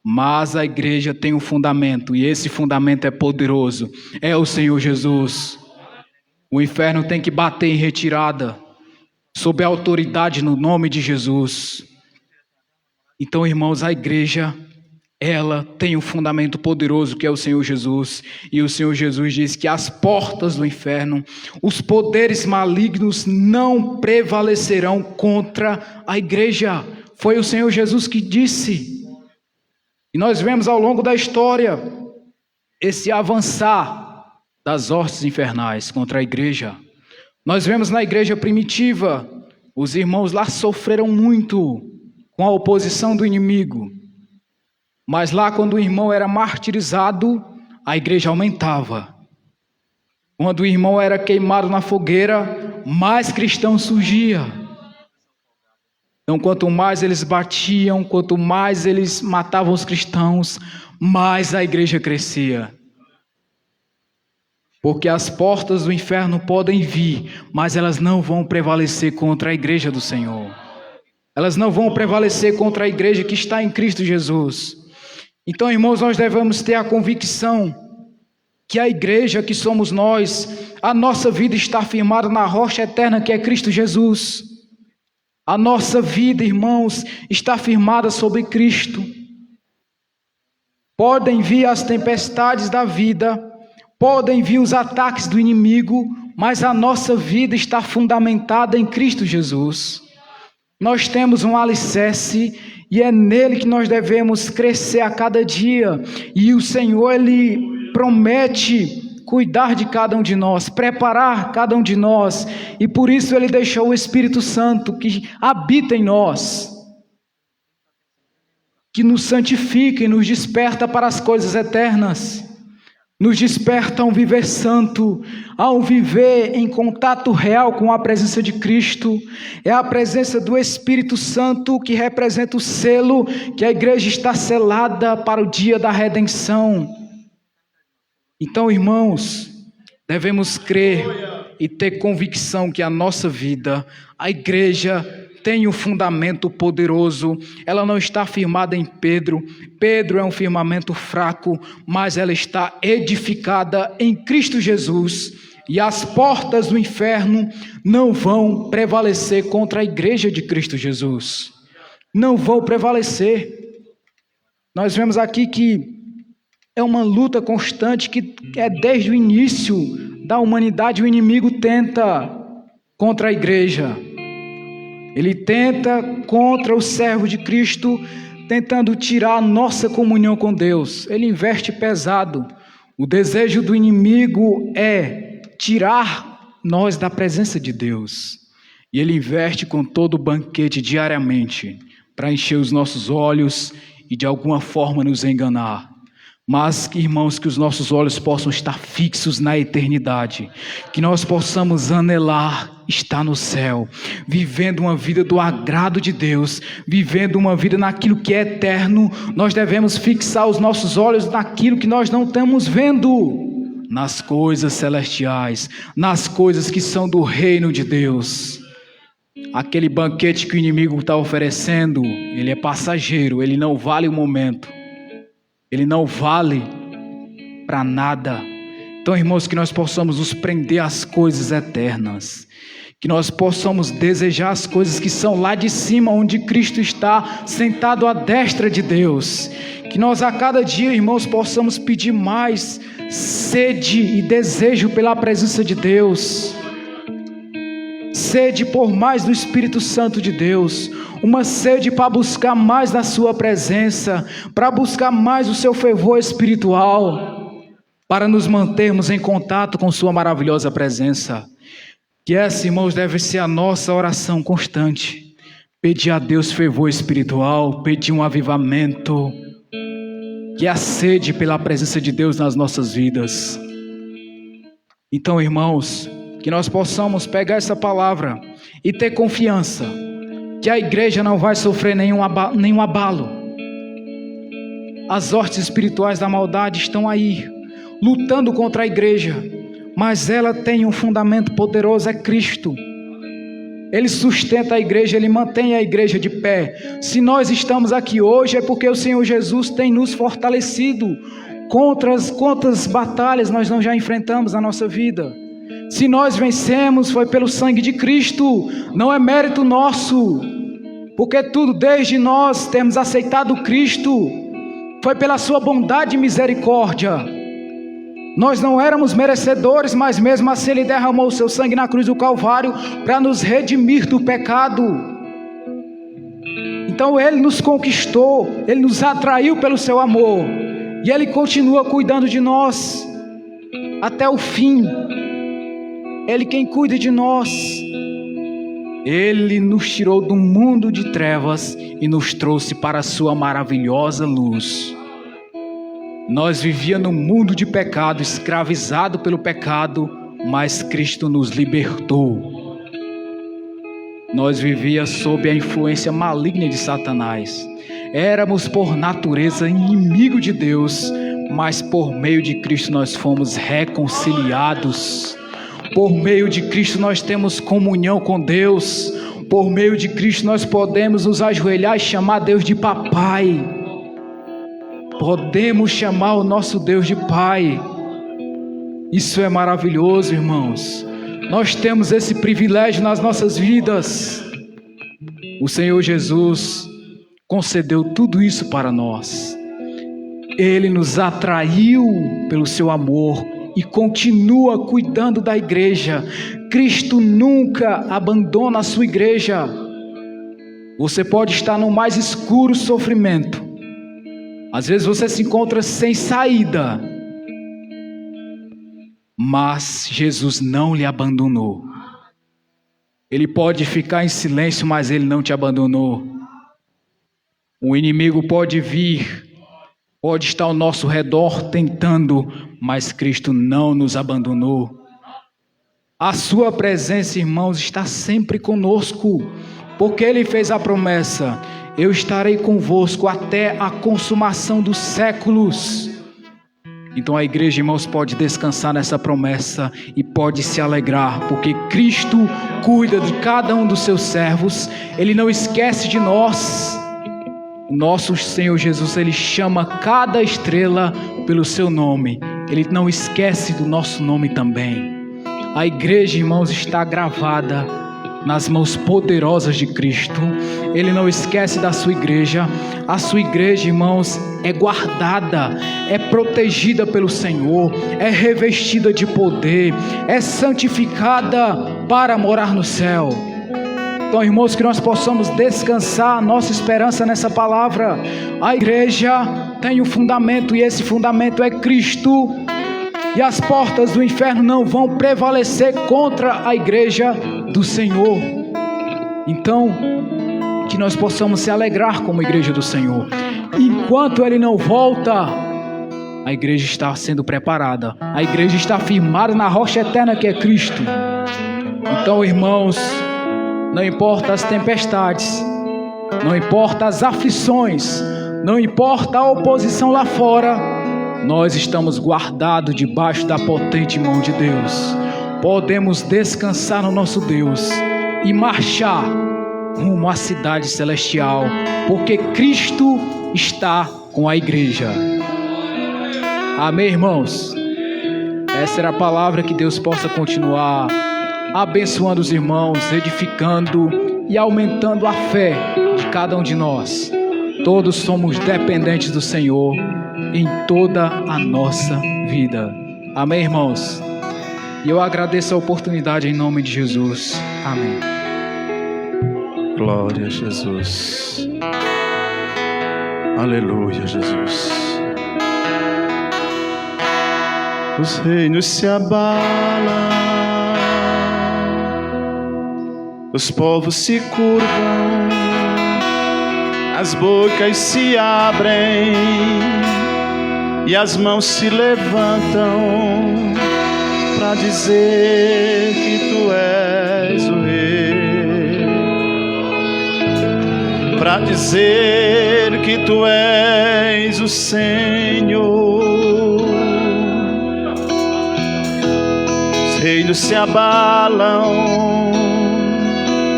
Mas a igreja tem um fundamento. E esse fundamento é poderoso. É o Senhor Jesus. O inferno tem que bater em retirada. Sob a autoridade no nome de Jesus. Então, irmãos, a igreja, ela tem um fundamento poderoso que é o Senhor Jesus. E o Senhor Jesus diz que as portas do inferno, os poderes malignos não prevalecerão contra a igreja. Foi o Senhor Jesus que disse. E nós vemos ao longo da história esse avançar das hostes infernais contra a igreja. Nós vemos na igreja primitiva, os irmãos lá sofreram muito com a oposição do inimigo. Mas lá, quando o irmão era martirizado, a igreja aumentava. Quando o irmão era queimado na fogueira, mais cristãos surgiam. Então, quanto mais eles batiam, quanto mais eles matavam os cristãos, mais a igreja crescia. Porque as portas do inferno podem vir, mas elas não vão prevalecer contra a igreja do Senhor. Elas não vão prevalecer contra a igreja que está em Cristo Jesus. Então, irmãos, nós devemos ter a convicção que a igreja que somos nós, a nossa vida está firmada na rocha eterna que é Cristo Jesus. A nossa vida, irmãos, está firmada sobre Cristo. Podem vir as tempestades da vida, podem vir os ataques do inimigo, mas a nossa vida está fundamentada em Cristo Jesus. Nós temos um alicerce e é nele que nós devemos crescer a cada dia. E o Senhor, Ele promete cuidar de cada um de nós, preparar cada um de nós. E por isso Ele deixou o Espírito Santo que habita em nós, que nos santifica e nos desperta para as coisas eternas. Nos desperta a um viver santo, a um viver em contato real com a presença de Cristo. É a presença do Espírito Santo que representa o selo que a igreja está selada para o dia da redenção. Então, irmãos, devemos crer e ter convicção que a nossa vida, a igreja, tem um fundamento poderoso. Ela não está firmada em Pedro. Pedro é um firmamento fraco, mas ela está edificada em Cristo Jesus. E as portas do inferno não vão prevalecer contra a igreja de Cristo Jesus. Não vão prevalecer. Nós vemos aqui que é uma luta constante que é desde o início da humanidade. O inimigo tenta contra a igreja. Ele tenta contra o servo de Cristo, tentando tirar a nossa comunhão com Deus. Ele investe pesado. O desejo do inimigo é tirar nós da presença de Deus. E ele investe com todo o banquete diariamente para encher os nossos olhos e de alguma forma nos enganar. Mas, irmãos, que os nossos olhos possam estar fixos na eternidade, que nós possamos anelar estar no céu, vivendo uma vida do agrado de Deus, vivendo uma vida naquilo que é eterno. Nós devemos fixar os nossos olhos naquilo que nós não estamos vendo, nas coisas celestiais, nas coisas que são do reino de Deus. Aquele banquete que o inimigo está oferecendo, ele é passageiro, ele não vale o momento. Ele não vale para nada. Então, irmãos, que nós possamos nos prender às coisas eternas. Que nós possamos desejar as coisas que são lá de cima, onde Cristo está sentado à destra de Deus. Que nós a cada dia, irmãos, possamos pedir mais sede e desejo pela presença de Deus. Sede por mais do Espírito Santo de Deus. Uma sede para buscar mais da sua presença, para buscar mais o seu fervor espiritual, para nos mantermos em contato com sua maravilhosa presença. Que essa, irmãos, deve ser a nossa oração constante. Pedir a Deus fervor espiritual, pedir um avivamento, que é a sede pela presença de Deus nas nossas vidas. Então, irmãos, que nós possamos pegar essa palavra e ter confiança que a igreja não vai sofrer nenhum abalo. As hostes espirituais da maldade estão aí, lutando contra a igreja, mas ela tem um fundamento poderoso, é Cristo. Ele sustenta a igreja, Ele mantém a igreja de pé. Se nós estamos aqui hoje é porque o Senhor Jesus tem nos fortalecido. Quantas batalhas nós não já enfrentamos na nossa vida? Se nós vencemos foi pelo sangue de Cristo, não é mérito nosso, porque tudo desde nós temos aceitado Cristo, foi pela sua bondade e misericórdia. Nós não éramos merecedores, mas mesmo assim Ele derramou o seu sangue na cruz do Calvário para nos redimir do pecado. Então Ele nos conquistou, Ele nos atraiu pelo seu amor, e Ele continua cuidando de nós até o fim. Ele quem cuida de nós. Ele nos tirou do mundo de trevas e nos trouxe para a sua maravilhosa luz. Nós vivíamos num mundo de pecado, escravizado pelo pecado, mas Cristo nos libertou. Nós vivíamos sob a influência maligna de Satanás. Éramos por natureza inimigo de Deus, mas por meio de Cristo nós fomos reconciliados. Por meio de Cristo nós temos comunhão com Deus. Por meio de Cristo nós podemos nos ajoelhar e chamar Deus de papai. Podemos chamar o nosso Deus de Pai. Isso é maravilhoso, irmãos. Nós temos esse privilégio nas nossas vidas. O Senhor Jesus concedeu tudo isso para nós. Ele nos atraiu pelo seu amor e continua cuidando da igreja. Cristo nunca abandona a sua igreja. Você pode estar no mais escuro sofrimento. Às vezes você se encontra sem saída, mas Jesus não lhe abandonou. Ele pode ficar em silêncio, mas Ele não te abandonou. O inimigo pode vir, pode estar ao nosso redor tentando, mas Cristo não nos abandonou. A sua presença, irmãos, está sempre conosco, porque Ele fez a promessa: eu estarei convosco até a consumação dos séculos. Então a igreja, irmãos, pode descansar nessa promessa e pode se alegrar, porque Cristo cuida de cada um dos seus servos. Ele não esquece de nós. O nosso Senhor Jesus, Ele chama cada estrela pelo seu nome. Ele não esquece do nosso nome também. A igreja, irmãos, está gravada nas mãos poderosas de Cristo. Ele não esquece da sua igreja. A sua igreja, irmãos, é guardada, é protegida pelo Senhor, é revestida de poder, é santificada para morar no céu. Então, irmãos, que nós possamos descansar a nossa esperança nessa palavra. A igreja tem um fundamento, e esse fundamento é Cristo, e as portas do inferno não vão prevalecer contra a igreja do Senhor. Então, que nós possamos se alegrar como igreja do Senhor. Enquanto Ele não volta, a igreja está sendo preparada, a igreja está firmada na rocha eterna que é Cristo. Então, irmãos, não importa as tempestades, não importa as aflições, não importa a oposição lá fora, nós estamos guardados debaixo da potente mão de Deus. Podemos descansar no nosso Deus e marchar rumo à cidade celestial, porque Cristo está com a igreja. Amém, irmãos? Essa era a palavra. Que Deus possa continuar abençoando os irmãos, edificando e aumentando a fé de cada um de nós. Todos somos dependentes do Senhor em toda a nossa vida. Amém, irmãos? E eu agradeço a oportunidade em nome de Jesus. Amém. Glória a Jesus. Aleluia, Jesus. Os reinos se abalam, os povos se curvam, as bocas se abrem e as mãos se levantam para dizer que Tu és o Rei. para dizer que tu és o Senhor. Os reinos se abalam,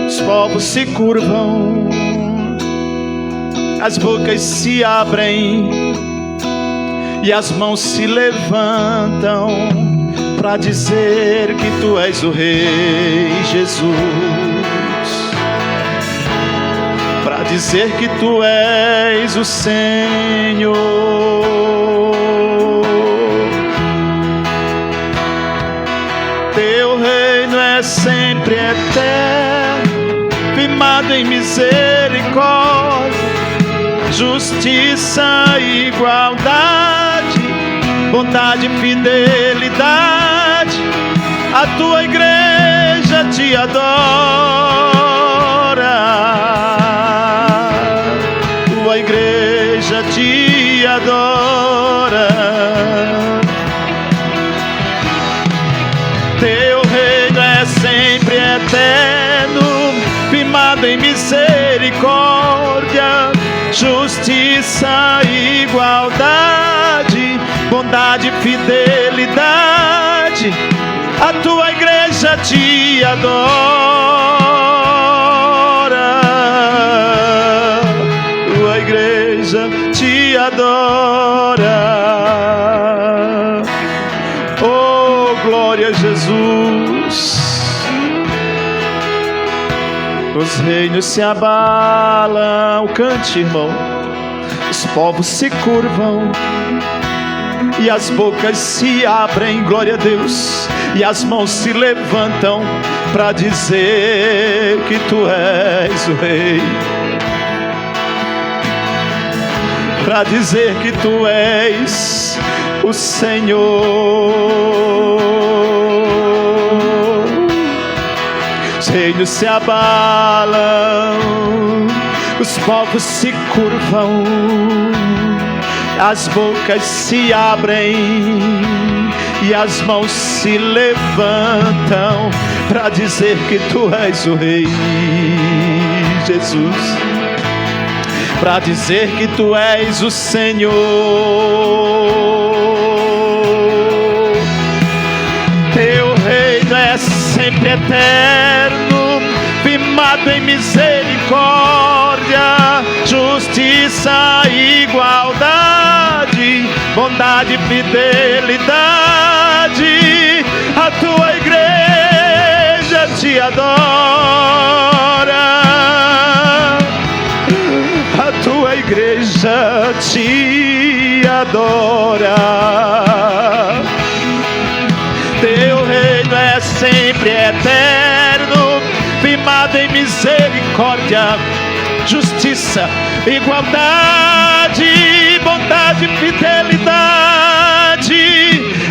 os povos se curvam, as bocas se abrem e as mãos se levantam para dizer que tu és o Rei Jesus, para dizer que tu és o Senhor. Teu reino é sempre eterno, firmado em misericórdia, justiça e igualdade, bondade e fidelidade. A tua igreja te adora, tua igreja te adora. Teu reino é sempre eterno, firmado em misericórdia, justiça e igualdade, bondade e fidelidade. A tua igreja te adora, tua igreja te adora. Oh, glória a Jesus. Os reinos se abalam, cante, irmão. Os povos se curvam e as bocas se abrem, glória a Deus, e as mãos se levantam para dizer que tu és o Rei, para dizer que tu és o Senhor. Os reinos se abalam, os povos se curvam, as bocas se abrem e as mãos se levantam para dizer que tu és o Rei Jesus, para dizer que tu és o Senhor. Teu reino é sempre eterno, firmado em misericórdia, justiça e igualdade, bondade e fidelidade. A tua igreja te adora, a tua igreja te adora. Teu reino é sempre eterno, firmado em misericórdia, justiça, igualdade, bondade e fidelidade.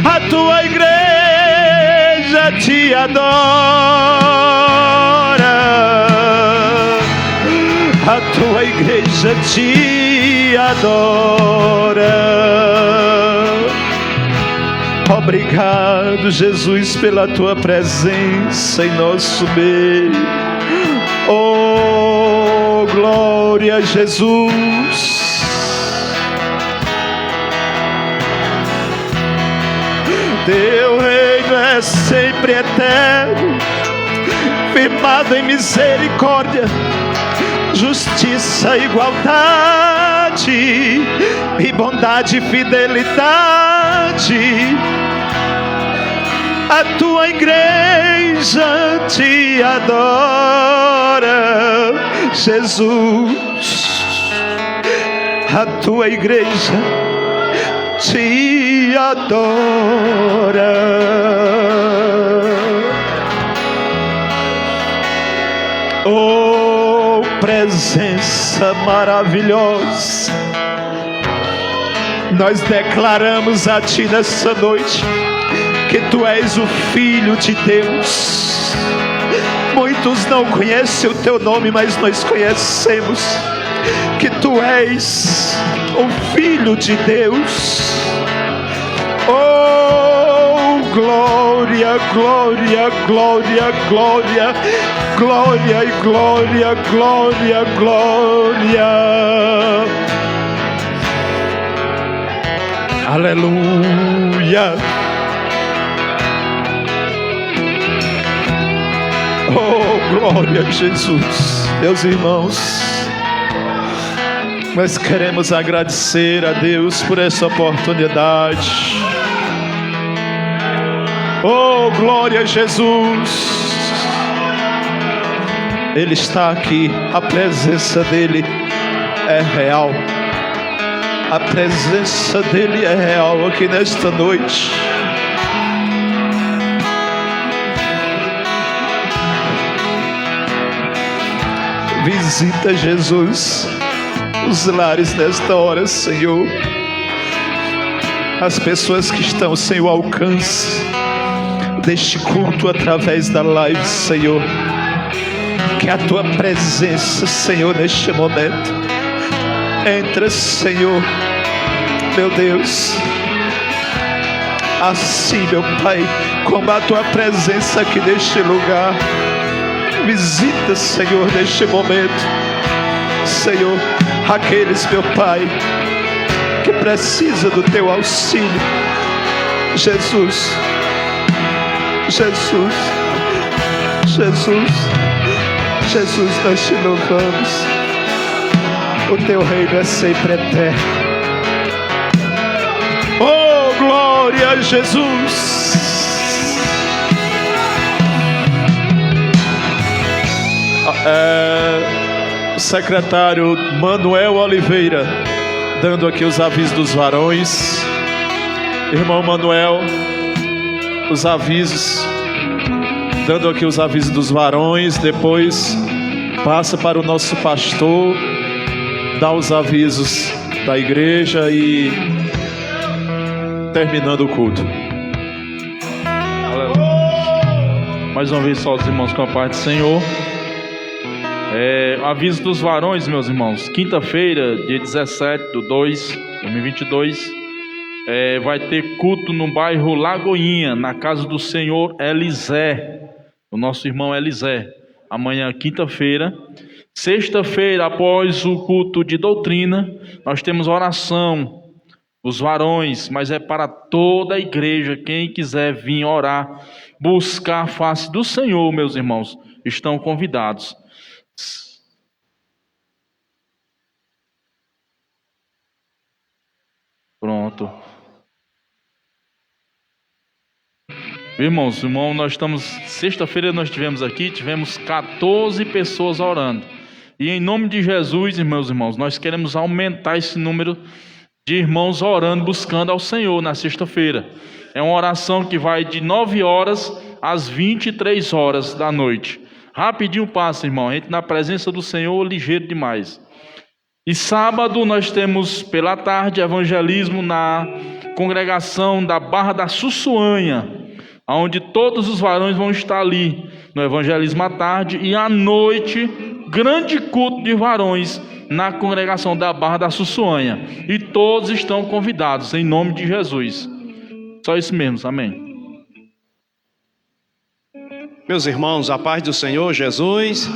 A tua igreja te adora, a tua igreja te adora. Obrigado, Jesus, pela tua presença em nosso meio. Oh, glória a Jesus. Teu reino é sempre eterno, firmado em misericórdia, justiça, igualdade e bondade e fidelidade. A tua igreja te adora, Jesus. A tua igreja te adora. Oh, presença maravilhosa, nós declaramos a ti nessa noite que tu és o Filho de Deus. Muitos não conhecem o teu nome, mas nós conhecemos que tu és o Filho de Deus. Oh, glória, glória, glória, glória, glória e glória, glória, glória. Aleluia. Oh, glória a Jesus. Meus irmãos, nós queremos agradecer a Deus por essa oportunidade. Oh, glória a Jesus. Ele está aqui, a presença dele é real. A presença dele é real aqui nesta noite. Visita, Jesus, os lares nesta hora, Senhor. As pessoas que estão sem o alcance deste culto através da live, Senhor. Que a tua presença, Senhor, neste momento entra, Senhor, meu Deus. Assim, meu Pai, como a tua presença aqui neste lugar. Visita, Senhor, neste momento, Senhor, aqueles, meu Pai, que precisa do teu auxílio. Jesus, Jesus, Jesus, Jesus, nós te louvamos. O teu reino é sempre eterno. Oh, glória a Jesus. Secretário Manuel Oliveira, dando aqui os avisos dos varões. Irmão Manuel, os avisos, dando aqui os avisos dos varões. Depois passa para o nosso pastor, dá os avisos da igreja e terminando o culto. Mais uma vez, só os irmãos com a paz do Senhor. Aviso dos varões, meus irmãos. Quinta-feira, dia 17/2/2022, vai ter culto no bairro Lagoinha, na casa do senhor Elisé, o nosso irmão Elisé. Amanhã, quinta-feira. Sexta-feira, após o culto de doutrina, nós temos oração, os varões, mas é para toda a igreja. Quem quiser vir orar, buscar a face do Senhor, meus irmãos, estão convidados. Pronto. Irmãos, nós estamos, sexta-feira nós tivemos 14 pessoas orando. E em nome de Jesus, meus irmãos, nós queremos aumentar esse número de irmãos orando, buscando ao Senhor na sexta-feira. É uma oração que vai de 9 horas às 23 horas da noite. Rapidinho passa, irmão. A gente na presença do Senhor, ligeiro demais. E sábado nós temos pela tarde evangelismo na congregação da Barra da Sussuanha, onde todos os varões vão estar ali no evangelismo à tarde, e à noite grande culto de varões na congregação da Barra da Sussuanha. E todos estão convidados em nome de Jesus. Só isso mesmo, amém. Meus irmãos, a paz do Senhor Jesus.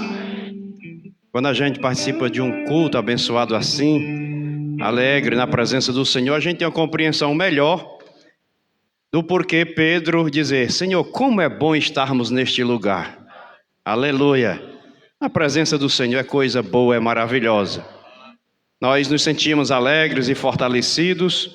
Quando a gente participa de um culto abençoado assim, alegre na presença do Senhor, a gente tem uma compreensão melhor do porquê Pedro dizer: Senhor, como é bom estarmos neste lugar. Aleluia. A presença do Senhor é coisa boa, é maravilhosa. Nós nos sentimos alegres e fortalecidos,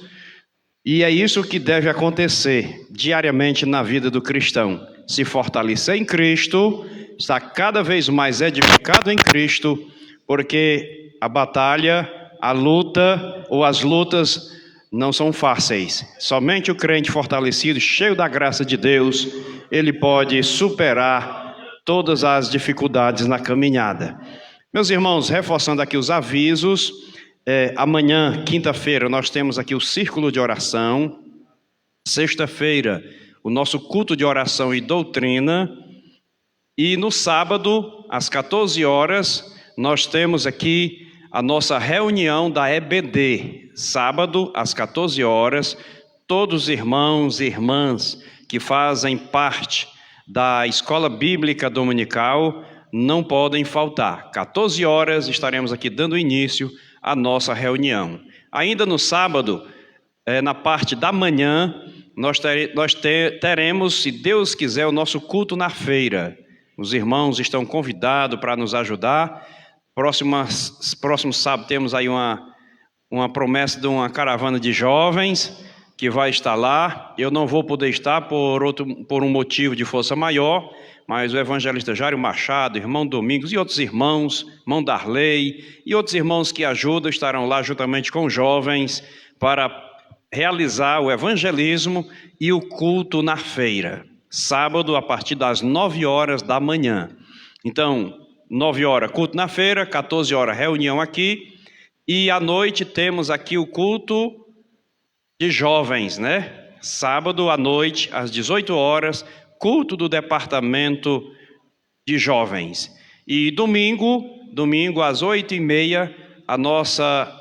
e é isso que deve acontecer diariamente na vida do cristão. Se fortalecer em Cristo, está cada vez mais edificado em Cristo, porque a batalha, a luta ou as lutas não são fáceis. Somente o crente fortalecido, cheio da graça de Deus, ele pode superar todas as dificuldades na caminhada. Meus irmãos, reforçando aqui os avisos, amanhã, quinta-feira, nós temos aqui o círculo de oração. Sexta-feira, o nosso culto de oração e doutrina. E no sábado, às 14 horas, nós temos aqui a nossa reunião da EBD. Sábado, às 14 horas, todos os irmãos e irmãs que fazem parte da Escola Bíblica Dominical não podem faltar. 14 horas estaremos aqui dando início à nossa reunião. Ainda no sábado, na parte da manhã, nós teremos, se Deus quiser, o nosso culto na feira. Os irmãos estão convidados para nos ajudar. Próximo sábado temos aí uma promessa de uma caravana de jovens que vai estar lá. Eu não vou poder estar por um motivo de força maior, mas o evangelista Jário Machado, irmão Domingos e outros irmãos, irmão Darley e outros irmãos que ajudam estarão lá juntamente com os jovens para realizar o evangelismo e o culto na feira. Sábado, a partir das 9 horas da manhã. Então, 9 horas, culto na feira, 14 horas, reunião aqui. E à noite temos aqui o culto de jovens, né? Sábado à noite, às 18 horas, culto do departamento de jovens. E domingo às 8h30, a nossa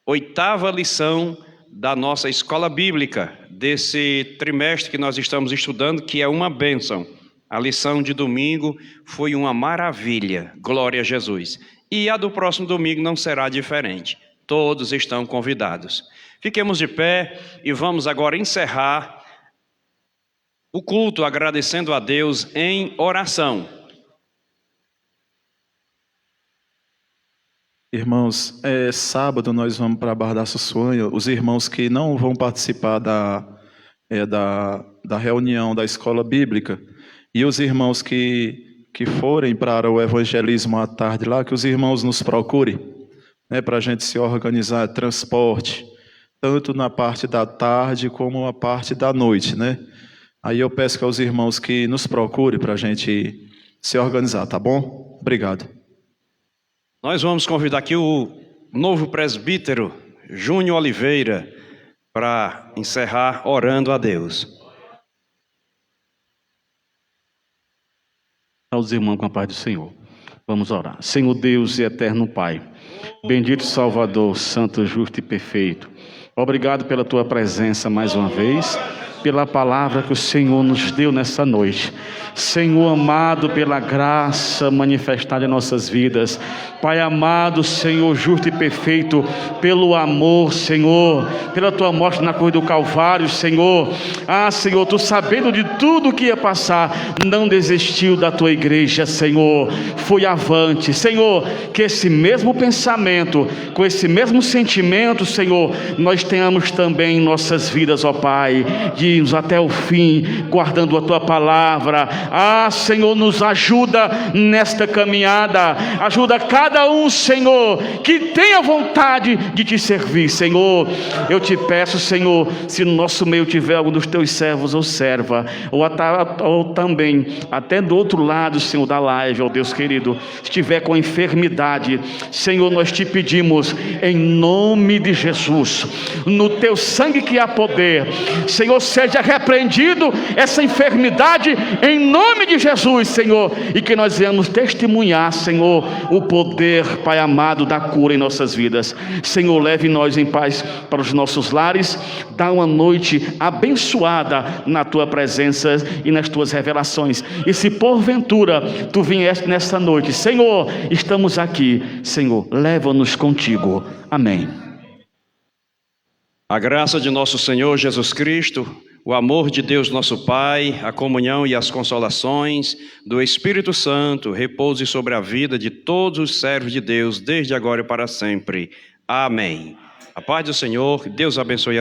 8ª lição da nossa escola bíblica, desse trimestre que nós estamos estudando, que é uma bênção. A lição de domingo foi uma maravilha, glória a Jesus. E a do próximo domingo não será diferente. Todos estão convidados. Fiquemos de pé e vamos agora encerrar o culto agradecendo a Deus em oração. Irmãos, sábado nós vamos para a Barra da Sussuanha. Os irmãos que não vão participar da reunião da escola bíblica e os irmãos que forem para o evangelismo à tarde lá, que os irmãos nos procurem, né, para a gente se organizar, transporte, tanto na parte da tarde como na parte da noite, né? Aí eu peço aos irmãos que nos procurem para a gente se organizar, tá bom? Obrigado. Nós vamos convidar aqui o novo presbítero, Júnior Oliveira, para encerrar orando a Deus. Aos irmãos com a paz do Senhor. Vamos orar. Senhor Deus e eterno Pai, bendito Salvador, santo, justo e perfeito. Obrigado pela tua presença mais uma vez, pela palavra que o Senhor nos deu nessa noite. Senhor amado, pela graça manifestada em nossas vidas. Pai amado, Senhor justo e perfeito, pelo amor, Senhor, pela tua morte na cruz do Calvário, Senhor. Senhor, tu sabendo de tudo que ia passar, não desistiu da tua igreja, Senhor. Foi avante, Senhor, que esse mesmo pensamento, com esse mesmo sentimento, Senhor, nós tenhamos também em nossas vidas, ó Pai, de irmos até o fim, guardando a tua palavra. Senhor, nos ajuda nesta caminhada. Ajuda cada um, Senhor, que tenha vontade de te servir, Senhor. Eu te peço, Senhor, se no nosso meio tiver algum dos teus servos ou serva, ou também até do outro lado, Senhor, da live, ó Deus querido, estiver com enfermidade, Senhor, nós te pedimos em nome de Jesus, no teu sangue que há poder, Senhor, seja repreendido essa enfermidade em nome de Jesus, Senhor, e que nós venhamos testemunhar, Senhor, o poder, Pai amado, da cura em nossas vidas. Senhor, leve nós em paz para os nossos lares, dá uma noite abençoada na tua presença e nas tuas revelações. E se porventura tu vieste nesta noite, Senhor, estamos aqui, Senhor, leva-nos contigo. Amém. A graça de nosso Senhor Jesus Cristo, o amor de Deus nosso Pai, a comunhão e as consolações do Espírito Santo repouse sobre a vida de todos os servos de Deus, desde agora e para sempre. Amém. A paz do Senhor, Deus abençoe.